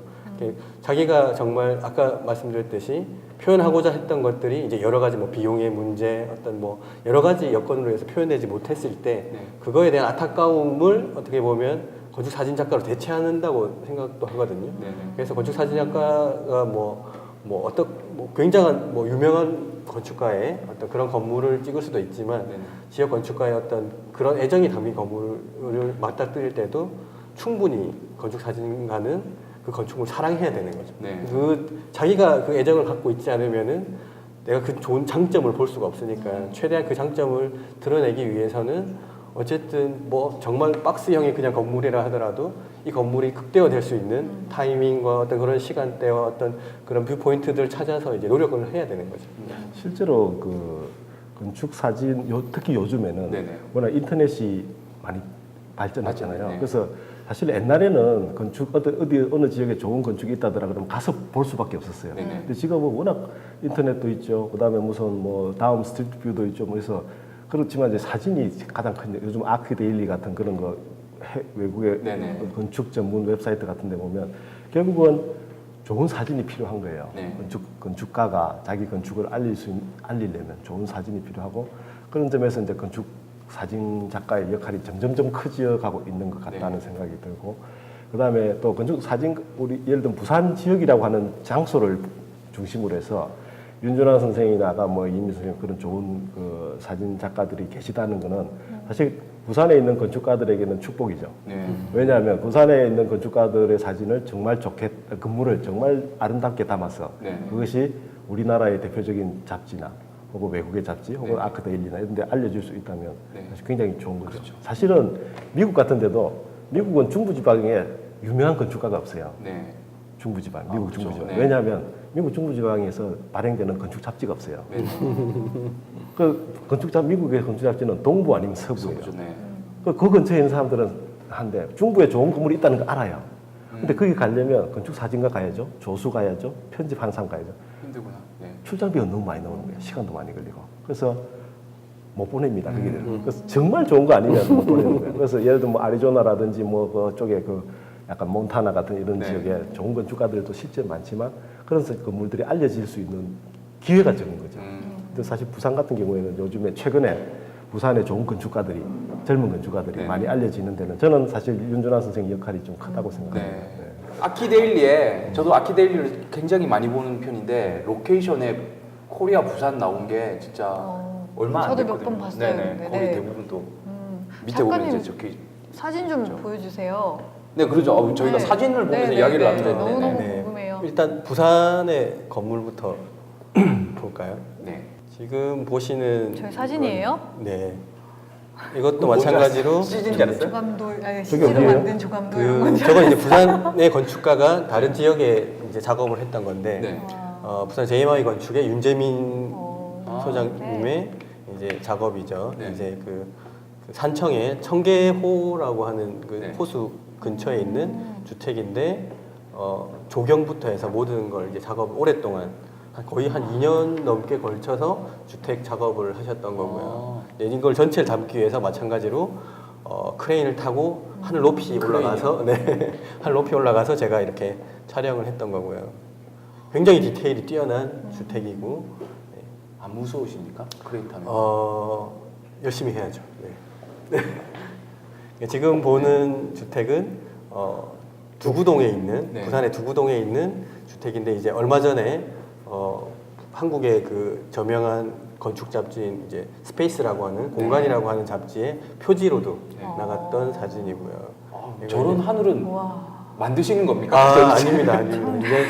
자기가 정말 아까 말씀드렸듯이 표현하고자 했던 것들이 이제 여러 가지 뭐 비용의 문제, 어떤 뭐 여러 가지 여건으로 해서 표현되지 못했을 때 네. 그거에 대한 안타까움을 어떻게 보면 건축 사진 작가로 대체한다고 생각도 하거든요. 네네. 그래서 건축 사진 작가가 뭐 뭐 어떤 뭐 굉장한 뭐 유명한 건축가의 어떤 그런 건물을 찍을 수도 있지만 네네. 지역 건축가의 어떤 그런 애정이 담긴 건물을 맞닥뜨릴 때도 충분히 건축 사진가는 그 건축물을 사랑해야 되는 거죠. 네. 그 자기가 그 애정을 갖고 있지 않으면은 내가 그 좋은 장점을 볼 수가 없으니까 최대한 그 장점을 드러내기 위해서는 어쨌든 뭐 정말 박스형의 그냥 건물이라 하더라도 이 건물이 극대화될 수 있는 타이밍과 어떤 그런 시간대와 어떤 그런 뷰 포인트들을 찾아서 이제 노력을 해야 되는 거죠. 실제로 그 건축 사진 특히 요즘에는 네네. 워낙 인터넷이 많이 발전했잖아요. 맞아요. 네. 그래서 사실 옛날에는 건축 어디 어느 지역에 좋은 건축이 있다더라 그러면 가서 볼 수밖에 없었어요. 네네. 근데 지금은 워낙 인터넷도 있죠. 그다음에 무슨 뭐 다음 스트리트 뷰도 있죠. 뭐 해서 그렇지만 이제 사진이 가장 큰 요즘 아크데일리 같은 그런 거 외국의 네네. 건축 전문 웹사이트 같은 데 보면 결국은 좋은 사진이 필요한 거예요. 네. 건축가가 자기 건축을 알리려면 좋은 사진이 필요하고 그런 점에서 이제 건축 사진 작가의 역할이 점점점 커져가고 있는 것 같다는 네. 생각이 들고 그다음에 또 건축 사진 우리 예를 들면 부산 지역이라고 하는 장소를 중심으로 해서 윤준환 선생이나 아까 뭐 이미 선생님 그런 좋은 그 사진 작가들이 계시다는 거는 사실 부산에 있는 건축가들에게는 축복이죠. 네. 왜냐하면 부산에 있는 건축가들의 사진을 정말 좋게 건물을 정말 아름답게 담아서 네. 그것이 우리나라의 대표적인 잡지나 혹은 외국의 잡지 혹은 네. 아크데일리나 이런 데 알려줄 수 있다면 네. 사실 굉장히 좋은 거죠. 그렇죠. 사실은 미국 같은 데도 미국은 중부지방에 유명한 건축가가 없어요. 네. 중부지방, 미국 그렇죠. 중부지방. 네. 왜냐하면 미국 중부지방에서 발행되는 건축 잡지가 없어요. 네. 미국의 건축 잡지는 동부 아니면 서부예요. 그렇죠. 네. 그 근처에 있는 사람들은 한데 중부에 좋은 건물이 있다는 거 알아요. 근데 거기 가려면 건축 사진가 가야죠, 조수 가야죠, 편집하는 사람 가야죠. 힘들구나. 네. 출장비가 너무 많이 나오는 거예요. 시간도 많이 걸리고. 그래서 못 보냅니다. 거기를. 그래서 정말 좋은 거 아니면 못 보내는 거예요. 그래서 예를 들면 뭐 아리조나라든지 뭐 그쪽에 그 약간 몬타나 같은 이런 네. 지역에 좋은 건축가들도 실제 많지만 그런 건물들이 알려질 수 있는 기회가 적은 거죠. 근데 사실 부산 같은 경우에는 요즘에 최근에 부산의 좋은 건축가들이 젊은 건축가들이 네. 많이 알려지는 데는 저는 사실 윤준환 선생 역할이 좀 크다고 생각합니다. 네. 네. 아키데일리에 저도 아키데일리를 굉장히 많이 보는 편인데 로케이션에 코리아 부산 나온 게 진짜 얼마 안 저도 됐거든요. 몇 번 봤어요. 네네. 근데, 거기 네. 대부분 또 밑에 보면 작가님 이제 적혀. 사진 좀 그렇죠. 보여주세요. 네, 그렇죠. 저희가 네. 사진을 보면서 네, 이야기를 네, 나누는 네. 건데. 너무너무 네. 궁금해요. 일단 부산의 건물부터 볼까요? 네. 지금 보시는 저희 사진이에요? 네. 이것도 마찬가지로 CG인 줄 알았어요? 조감도 아니 저게 CG로 어디예요? 만든 조감도 이런 그 건데. 저건 이제 부산의 건축가가 다른 지역에 이제 작업을 했던 건데 네. 부산 JMI 건축의 윤재민 어. 소장님의 이제 작업이죠. 네. 이제 그 산청에 청계호라고 하는 그 네. 호수 근처에 있는 주택인데 조경부터 해서 모든 걸 이제 작업 오랫동안 거의 한 2년 넘게 걸쳐서 주택 작업을 하셨던 거고요. 네, 이걸 전체를 담기 위해서 마찬가지로 크레인을 타고 하늘 높이 올라가서 네, 하늘 높이 올라가서 제가 이렇게 촬영을 했던 거고요. 굉장히 디테일이 뛰어난 주택이고 안 무서우십니까? 크레인 타면? 열심히 해야죠. 네. 네. 지금 보는 주택은 두구동에 있는 네. 부산의 두구동에 있는 주택인데 이제 얼마 전에 한국의 그 저명한 건축 잡지인 이제 스페이스라고 하는 공간이라고 하는 잡지의 표지로도 네. 나갔던 사진이고요. 아, 이거 저런 이제- 하늘은 와. 만드시는 겁니까? 아닙니다, 아닙니다. 이제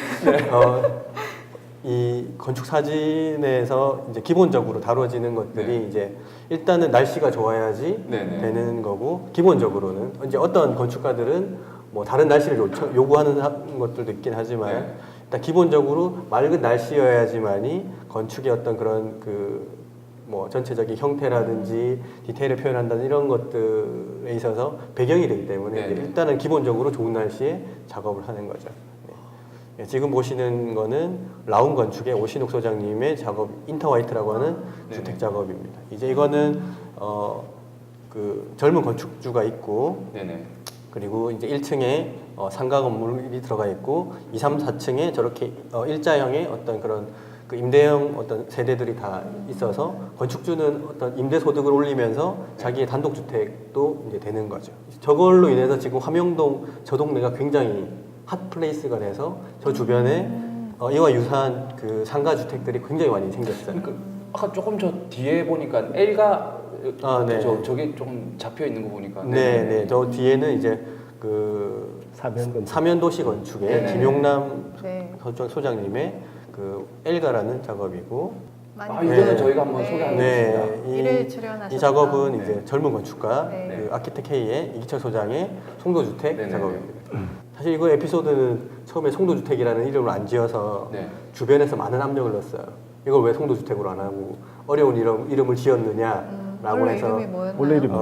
이 건축 사진에서 이제 기본적으로 다뤄지는 것들이 네. 이제 일단은 날씨가 좋아야지 네네. 되는 거고 기본적으로는 이제 어떤 건축가들은 뭐 다른 날씨를 요구하는 것들도 있긴 하지만 네. 일단 기본적으로 맑은 날씨여야지만이 건축의 어떤 그런 그 뭐 전체적인 형태라든지 디테일을 표현한다는 이런 것들에 있어서 배경이 되기 때문에 네네. 이제 일단은 기본적으로 좋은 날씨에 작업을 하는 거죠. 네, 지금 보시는 거는 라운 건축의 오신욱 소장님의 작업 인터화이트라고 하는 네네. 주택 작업입니다. 이제 이거는 그 젊은 건축주가 있고 네네. 그리고 이제 1층에 상가 건물이 들어가 있고 2, 3, 4층에 저렇게 일자형의 어떤 그런 그 임대형 어떤 세대들이 다 있어서 건축주는 어떤 임대 소득을 올리면서 자기의 단독 주택도 이제 되는 거죠. 저걸로 인해서 지금 화명동 저 동네가 굉장히 핫플레이스가 돼서 저 주변에 이와 유사한 그 상가 주택들이 굉장히 많이 생겼어요. 그러니까 아까 조금 저 뒤에 보니까 L가 네. 저게 조금 잡혀 있는 거 보니까 네. 저 뒤에는 이제 그 사면도시 건축의 네네. 김용남 네. 소장님의 그 엘가라는 작업이고, 많이 이거는 네. 저희가 한번 네. 소개하겠습니다. 이를 출연하셨다. 이 작업은 네. 이제 젊은 건축가 네. 그 아키텍 K의 이기철 소장의 송도주택 네네네. 작업입니다. 사실 이거 에피소드는 처음에 송도주택이라는 이름을 안 지어서 네. 주변에서 많은 압력을 넣었어요. 이걸 왜 송도주택으로 안 하고 어려운 이름을 지었느냐라고 원래 해서 이름이 뭐였나요? 원래 이름이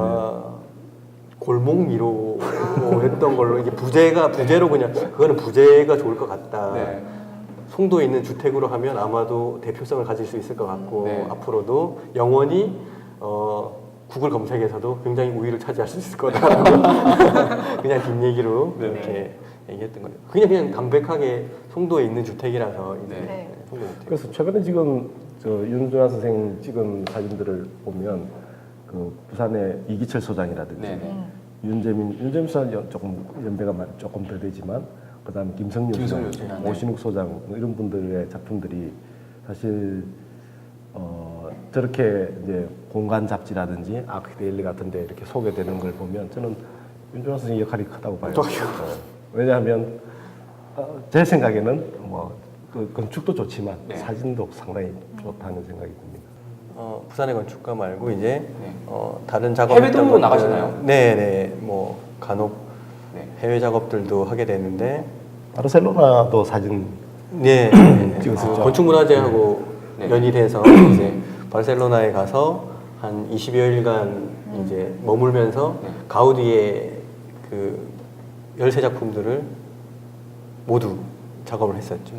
골목미로 했던 걸로 이게 부제로 그냥 그거는 부제가 좋을 것 같다. 네. 송도에 있는 주택으로 하면 아마도 대표성을 가질 수 있을 것 같고 네. 앞으로도 영원히 구글 검색에서도 굉장히 우위를 차지할 수 있을 거다라고 그냥 뒷얘기로 이렇게 얘기했던 거예요. 그냥 담백하게 송도에 있는 주택이라서 이제 네. 송도 주택. 그래서 최근에 지금 저 윤준하 선생 찍은 사진들을 보면 그 부산의 이기철 소장이라든지 네네. 윤재민 소장 조금 연배가 조금 더 되지만 그다음에 김성윤 소장, 소장, 네. 오신욱 소장 뭐 이런 분들의 작품들이 사실 저렇게 이제 공간 잡지라든지 아크데일리 같은데 이렇게 소개되는 걸 보면 저는 윤준하 선생의 역할이 크다고 봐요. 왜냐하면 제 생각에는 그 건축도 좋지만 네. 사진도 상당히 좋다는 생각이 듭니다. 부산의 건축가 말고 이제 네. 다른 작업 해외도 나가시나요? 네네 뭐 간혹 네. 해외 작업들도 하게 되는데 바르셀로나도 사진 네 찍었었죠. 건축문화재하고 네. 연이돼서 이제 바르셀로나에 가서 한 20여일간 이제 머물면서 네. 가우디의 그 13작품들을 모두 작업을 했었죠.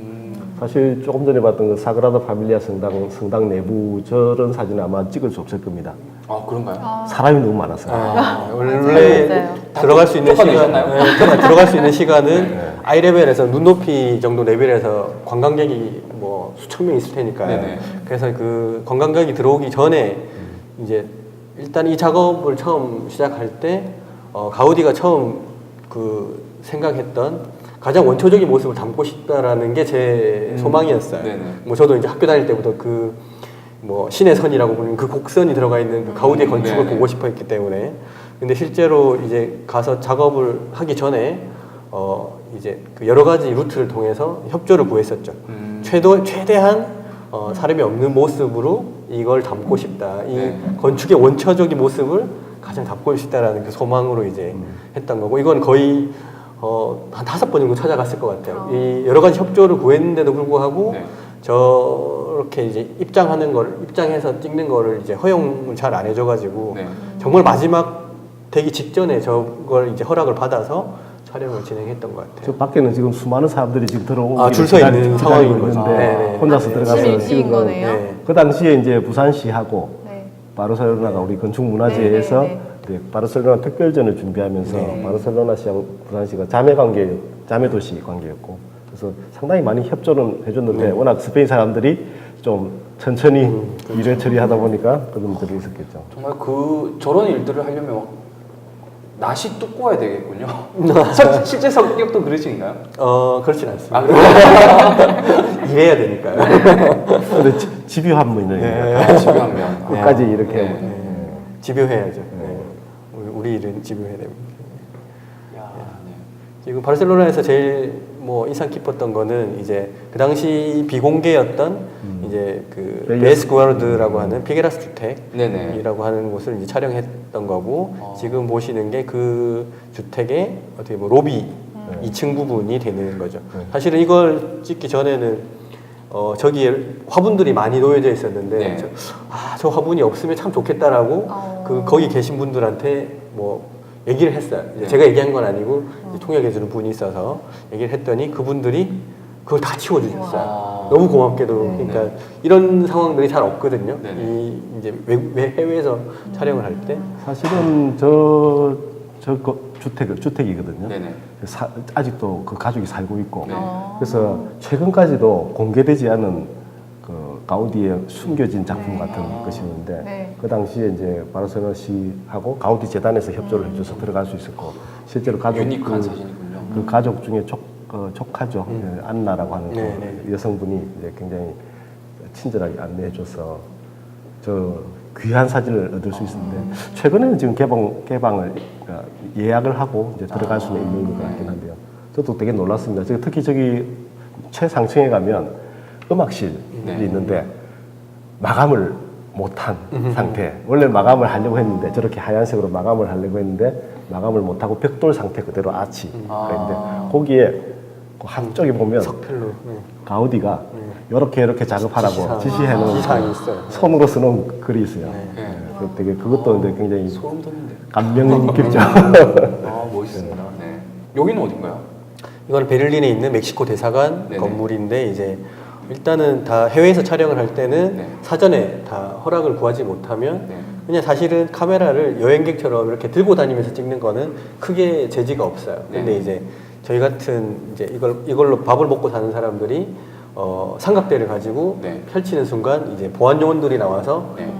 사실 조금 전에 봤던 그 사그라다 파밀리아 성당 내부 저런 사진은 아마 찍을 수 없을 겁니다. 아 그런가요? 사람이 너무 많았어요. 원래 맞아요. 들어갈 수 있는 시간, 쫓아내셨나요? 들어갈 수 있는 시간은 아이레벨에서 눈높이 정도 레벨에서 관광객이 뭐 수천 명 있을 테니까요. 네네. 그래서 그 관광객이 들어오기 전에 이제 일단 이 작업을 처음 시작할 때 가우디가 처음 그 생각했던 가장 원초적인 모습을 담고 싶다라는 게 제 소망이었어요. 네네. 뭐 저도 이제 학교 다닐 때부터 그 뭐 신의 선이라고 부르는 그 곡선이 들어가 있는 그 가우디의 건축을 네네. 보고 싶어 했기 때문에. 근데 실제로 이제 가서 작업을 하기 전에 이제 그 여러 가지 루트를 통해서 협조를 구했었죠. 최대한 사람이 없는 모습으로 이걸 담고 싶다. 이 네. 건축의 원초적인 모습을 가장 담고 싶다라는 그 소망으로 이제 했던 거고, 이건 거의 한 5번 정도 찾아갔을 것 같아요. 이 여러 가지 협조를 구했는데도 불구하고 네. 저렇게 이제 입장해서 찍는 거를 이제 허용을 잘 안 해줘가지고 네. 정말 마지막 되기 직전에 저걸 이제 허락을 받아서 촬영을 진행했던 것 같아요. 저 밖에는 지금 수많은 사람들이 지금 들어오고 줄서 있는 상황인 거죠. 네네. 혼자서 들어가서 열심히 찍은 찍은 거. 거네요. 네. 그 당시에 이제 부산시하고 네. 바르셀로나가 우리 건축문화제에서 네, 네, 바르셀로나 특별전을 준비하면서 네. 바르셀로나시하고 부산시가 자매 도시 관계였고, 그래서 상당히 많이 협조는 해줬는데 워낙 스페인 사람들이 좀 천천히 일을 처리하다 보니까 그런 분들이 있었겠죠. 정말 저런 일들을 하려면 막 낯이 두꺼워야 되겠군요. 실제 성격도 그러신가요? 그렇진 않습니다. 아, 그래요? 일해야 되니까요. 근데 집요한 분이에요. 네. 집요하면. 끝까지 이렇게 네. 집요해야죠. 네. 우리 일은 집요해야 됩니다. 야, 네. 지금 바르셀로나에서 제일 뭐 인상 깊었던 거는 이제 그 당시 비공개였던 이제 그 베스구아르드라고 하는 피게라스 네네. 주택이라고 하는 곳을 이제 촬영했던 거고, 지금 보시는 게 그 주택의 어떻게 뭐 로비 2층 부분이 되는 거죠. 사실은 이걸 찍기 전에는 저기에 화분들이 많이 놓여져 있었는데 네. 저 화분이 없으면 참 좋겠다라고 거기 계신 분들한테 뭐 얘기를 했어요. 이제 네. 제가 얘기한 건 아니고 이제 통역해주는 분이 있어서 얘기를 했더니 그분들이 그걸 다 치워주셨어요. 너무 고맙게도. 그러니까 이런 상황들이 잘 없거든요. 네네. 이 이제 해외에서 촬영을 할 때. 사실은 주택이거든요. 네네. 아직도 그 가족이 살고 있고, 네. 그래서 최근까지도 공개되지 않은 그 가우디의 숨겨진 작품 같은 것이었는데, 네. 그 당시에 이제 바르셀로나시하고 가우디 재단에서 협조를 해줘서 들어갈 수 있었고, 실제로 가족 유니크한 사진이군요. 그 가족 중에 조카죠. 안나라고 하는 네, 그 여성분이 이제 굉장히 친절하게 안내해줘서 저 귀한 사진을 얻을 수 있었는데 최근에는 지금 개방을 예약을 하고 이제 들어갈 수는 있는 것 같긴 한데요. 저도 되게 놀랐습니다. 특히 저기 최상층에 가면 음악실이 있는데 마감을 못한 상태. 원래 마감을 하려고 했는데 저렇게 하얀색으로 마감을 하려고 했는데 마감을 못하고 벽돌 상태 그대로 아치가 있는데 거기에 그 한쪽에 보면 석펠로 가우디가 이렇게 작업하라고 지시해 놓은 지시사항이 있어요. 손으로 쓰는 글이 있어요. 그래서 되게 그것도 이제 굉장히 소름 돋는데. 감명 깊죠. 아 멋있습니다. 네. 여기는 어딘가요? 이건 베를린에 있는 멕시코 대사관 네네. 건물인데 이제 일단은 다 해외에서 촬영을 할 때는 네. 사전에 다 허락을 구하지 못하면 네. 그냥 사실은 카메라를 여행객처럼 이렇게 들고 다니면서 찍는 거는 크게 제지가 없어요. 근데 네. 이제 저희 같은 이제 이걸로 밥을 먹고 사는 사람들이 삼각대를 가지고 네. 펼치는 순간 이제 보안 요원들이 나와서 네.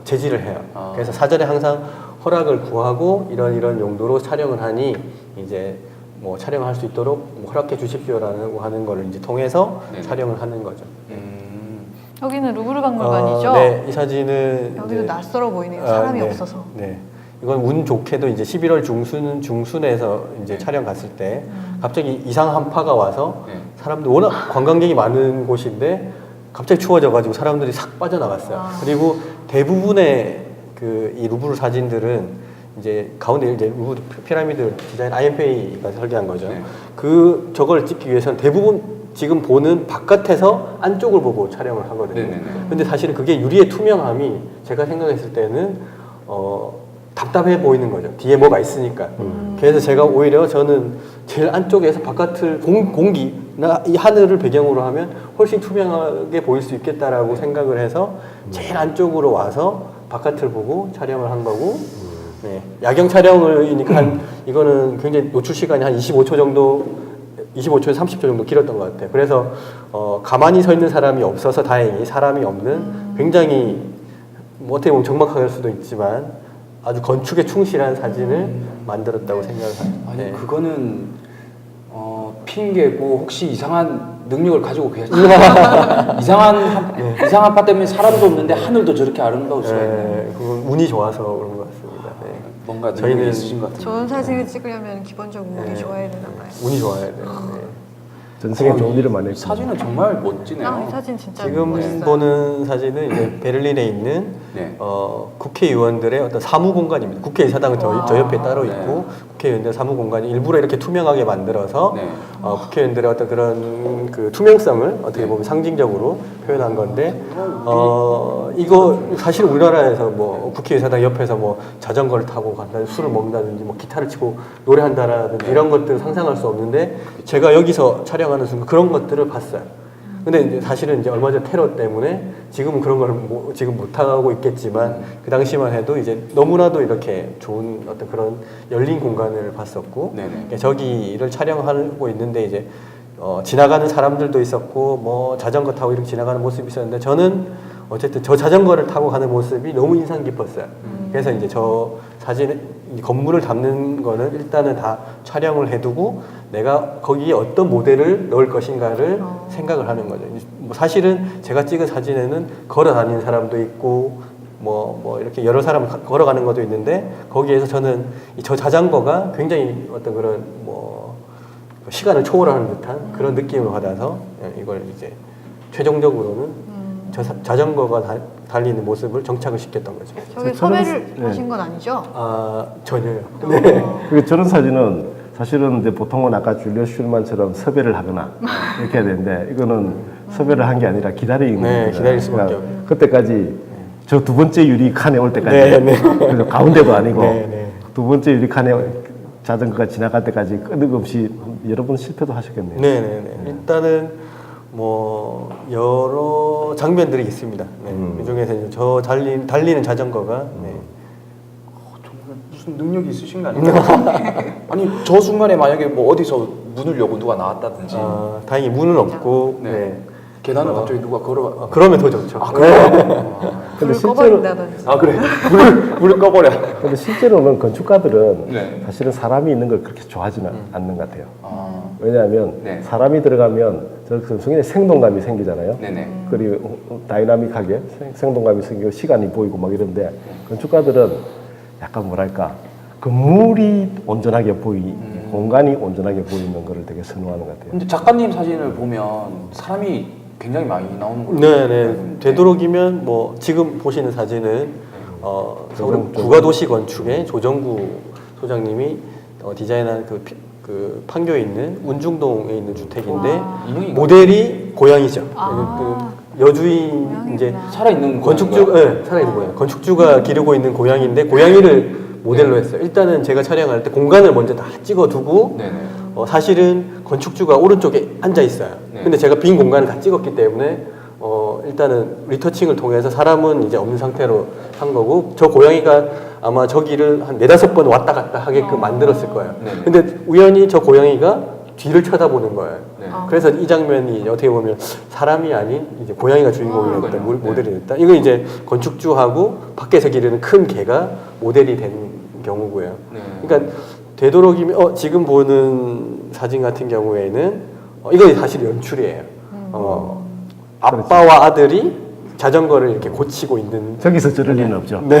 제지를 해요. 아. 그래서 사전에 항상 허락을 구하고 이런 용도로 촬영을 하니 이제 뭐 촬영할 수 있도록 뭐 허락해 주십시오라는 하는 거를 이제 통해서 네네. 촬영을 하는 거죠. 여기는 루브르 박물관이죠? 네, 이 사진은 여기도 이제- 낯설어 보이네요. 사람이 네, 없어서. 네, 이건 운 좋게도 이제 11월 중순에서 이제 촬영 갔을 때 갑자기 이상 한파가 와서 네. 사람들 워낙 관광객이 많은 곳인데 갑자기 추워져가지고 사람들이 싹 빠져나갔어요. 그리고 대부분의 이 루브르 사진들은 이제 가운데 이제 루브르 피라미드 디자인 아이엠페이가 설계한 거죠. 네. 저걸 찍기 위해서는 대부분 지금 보는 바깥에서 안쪽을 보고 촬영을 하거든요. 네네네. 근데 사실은 그게 유리의 투명함이 제가 생각했을 때는 답답해 보이는 거죠. 뒤에 뭐가 있으니까. 그래서 제가 오히려 저는 제일 안쪽에서 바깥을 공기나 이 하늘을 배경으로 하면 훨씬 투명하게 보일 수 있겠다라고 생각을 해서 제일 안쪽으로 와서 바깥을 보고 촬영을 한 거고, 네. 야경 촬영이니까 이거는 굉장히 노출 시간이 한 25초 정도, 25초에서 30초 정도 길었던 것 같아요. 그래서 가만히 서 있는 사람이 없어서 다행히 사람이 없는 굉장히 뭐 어떻게 보면 정막할 수도 있지만 아주 건축에 충실한 사진을 만들었다고 생각을 합니다. 아니 네. 그거는 핑계고 혹시 이상한 능력을 가지고 계시죠? 이상한 파 때문에 사람도 없는데 하늘도 저렇게 아름다울 수가 있네. 네, 그건 운이 좋아서 그런 것 같습니다. 네. 뭔가 저희는 능력이 있으신 것 같아요. 좋은 사진을 찍으려면 기본적으로 운이 좋아야 되나 봐요. 운이 좋아야 돼요. 네. 전 세계 좋은 일을 많이 했고 사진은 정말 멋지네요. 이 사진 진짜 지금 멋있어요. 보는 사진은 이제 베를린에 있는 네. 국회의원들의 어떤 사무 공간입니다. 국회의사당은 저 옆에 따로 네. 있고 국회의원들 사무 공간이 일부러 이렇게 투명하게 만들어서 네. 국회의원들의 어떤 그런 그 투명성을 어떻게 보면 상징적으로 표현한 건데 이거 사실 우리나라에서 뭐 국회의사당 옆에서 뭐 자전거를 타고 간다든지 술을 먹는다든지 뭐 기타를 치고 노래한다라든지 이런 것들을 상상할 수 없는데 제가 여기서 촬영하는 순간 그런 것들을 봤어요. 근데 이제 사실은 이제 얼마 전 테러 때문에 지금은 그런 걸 지금 못 하고 있겠지만 그 당시만 해도 이제 너무나도 이렇게 좋은 어떤 그런 열린 공간을 봤었고 네네. 저기를 촬영하고 있는데 이제 지나가는 사람들도 있었고 뭐 자전거 타고 이렇게 지나가는 모습이 있었는데 저는 어쨌든 저 자전거를 타고 가는 모습이 너무 인상 깊었어요. 그래서 이제 저 사진 이 건물을 담는 거는 일단은 다 촬영을 해두고 내가 거기에 어떤 모델을 넣을 것인가를 생각을 하는 거죠. 뭐 사실은 제가 찍은 사진에는 걸어 다니는 사람도 있고 뭐 이렇게 여러 사람 걸어가는 것도 있는데 거기에서 저는 저 자전거가 굉장히 어떤 그런 뭐 시간을 초월하는 듯한 그런 느낌을 받아서 이걸 이제 최종적으로는 저 자전거가 달리는 모습을 정착을 시켰던 거죠. 저기 저는- 섭외를 네. 하신 건 아니죠? 아 전혀요. 네. 그리고 저런 사진은 사실은 이제 보통은 아까 줄리어 슐만처럼 섭외를 하거나 이렇게 해야 되는데 이거는 섭외를 한 게 아니라 기다리는 네, 거예요. 기다릴 수밖에 그러니까 없어요. 그때까지 저 두 번째 유리 칸에 올 때까지 네, 네. 그래서 가운데도 아니고 네, 네. 두 번째 유리 칸에 자전거가 지나갈 때까지 끊임없이 여러 번 실패도 하셨겠네요. 네네네. 일단은 뭐 여러 장면들이 있습니다. 네. 그 중에서 이제 저 달리는 자전거가 네. 정말 무슨 능력이 있으신 거 아니에요? 아니 저 순간에 만약에 뭐 어디서 문을 열고 누가 나왔다든지 다행히 문은 없고 네. 네. 계단을 갑자기 누가 걸어? 그러면 더 좋죠. 근데 불 실제로 꺼버린다든지. 아 그래. 불을 꺼버려. 근데 실제로는 건축가들은 네. 사실은 사람이 있는 걸 그렇게 좋아하지는 않는 것 같아요. 아, 왜냐하면 네. 사람이 들어가면 저렇게 굉장히 생동감이 생기잖아요. 네네. 그리고 다이나믹하게 생동감이 생기고 시간이 보이고 막 이런데 건축가들은 약간 뭐랄까 건물이 온전하게 공간이 온전하게 보이는 거를 되게 선호하는 것 같아요. 근데 작가님 사진을 보면 사람이 굉장히 많이 나오는 걸로. 네네. 되도록이면 뭐 지금 보시는 사진은 서울 국가도시건축의 조정구 소장님이 디자인한 그 판교에 있는 운중동에 있는 주택인데 인형이 모델이 고양이죠. 아. 그 여주인 이제 살아있는 건축주, 네, 살아있는 고양이. 건축주가 기르고 있는 고양이인데 고양이를 모델로 했어요. 일단은 제가 촬영할 때 공간을 먼저 다 찍어두고 네네. 사실은 건축주가 오른쪽에 앉아 있어요. 네. 근데 제가 빈 공간을 다 찍었기 때문에 일단은 리터칭을 통해서 사람은 이제 없는 상태로 한 거고 저 고양이가 아마 저기를 한 4-5번 왔다 갔다 하게끔 만들었을 거예요. 네네. 근데 우연히 저 고양이가 뒤를 쳐다보는 거예요. 네. 그래서 이 장면이 어떻게 보면 사람이 아닌 이제 고양이가 주인공이었다, 그러네요. 모델이 됐다. 이거 이제 건축주하고 밖에서 기르는 큰 개가 모델이 된 경우고요. 네. 그러니까 되도록이면 지금 보는 사진 같은 경우에는 이거 사실 연출이에요. 아빠와 아들이 자전거를 이렇게 고치고 있는. 저기서 저럴 리는 없죠. 네.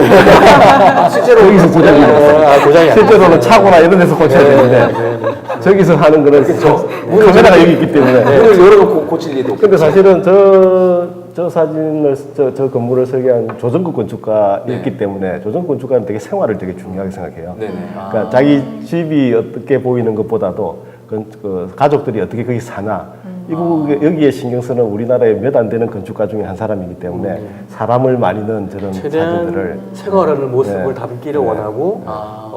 실제로 여기서 저럴 리는 없어요. 고장이 안 실제로는 차고나 이런 데서 고쳐야 되는데 저기서 하는 거는 카메라가 여기 있기 때문에. 문을 열어놓고 고칠 리도 없고. 근데 사실은 저 사진을 저 건물을 설계한 조정국 건축가였기 네. 때문에 조정국 건축가는 되게 생활을 되게 중요하게 생각해요. 네네. 그러니까 자기 집이 어떻게 보이는 것보다도 그 가족들이 어떻게 거기 사나 여기에 신경 쓰는 우리나라에 몇 안 되는 건축가 중에 한 사람이기 때문에 사람을 많이 넣은 저런 최대한 사진들을 생활하는 모습을 네. 담기를 네. 원하고 아.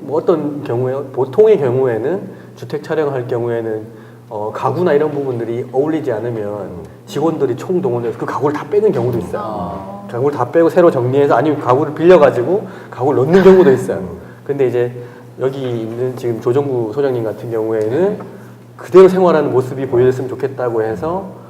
뭐 어떤 경우에 보통의 경우에는 주택 촬영할 경우에는 가구나 이런 부분들이 어울리지 않으면 직원들이 총동원해서 그 가구를 다 빼는 경우도 있어요. 가구를 다 빼고 새로 정리해서 아니면 가구를 빌려가지고 가구를 넣는 경우도 있어요. 근데 이제 여기 있는 지금 조정구 소장님 같은 경우에는 그대로 생활하는 모습이 보여졌으면 좋겠다고 해서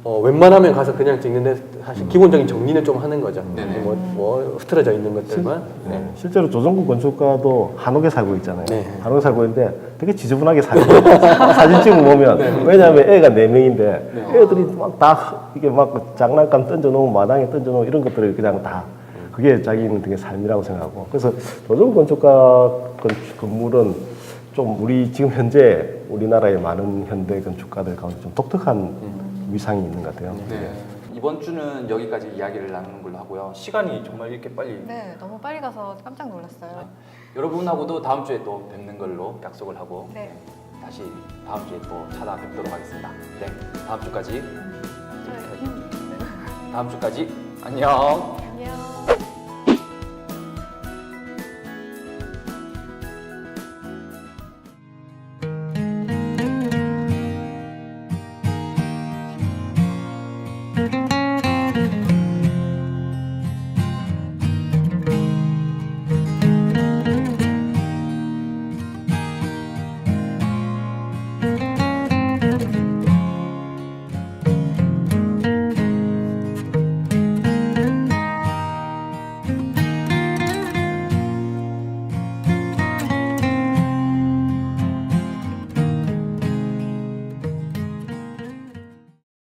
웬만하면 가서 그냥 찍는데 사실 기본적인 정리는 좀 하는 거죠. 네네. 뭐 흐트러져 있는 것들만. 네. 실제로 조정국 건축가도 한옥에 살고 있잖아요. 네. 한옥에 살고 있는데 되게 지저분하게 살고 사진 찍어 보면 왜냐하면 애가 4명인데 애들이 막 다 이게 막 장난감 던져놓고 마당에 던져놓고 이런 것들을 그냥 다 그게 자기는 되게 삶이라고 생각하고 그래서 조정국 건축가 건물은 좀 우리 지금 현재 우리나라의 많은 현대 건축가들 가운데 좀 독특한 위상이 있는 것 같아요. 네. 이번 주는 여기까지 이야기를 나누는 걸로 하고요. 시간이 정말 이렇게 빨리. 네, 너무 빨리 가서 깜짝 놀랐어요. 여러분하고도 다음 주에 또 뵙는 걸로 약속을 하고 네. 다시 다음 주에 또 찾아뵙도록 하겠습니다. 네, 다음 주까지. 다음 주까지 안녕.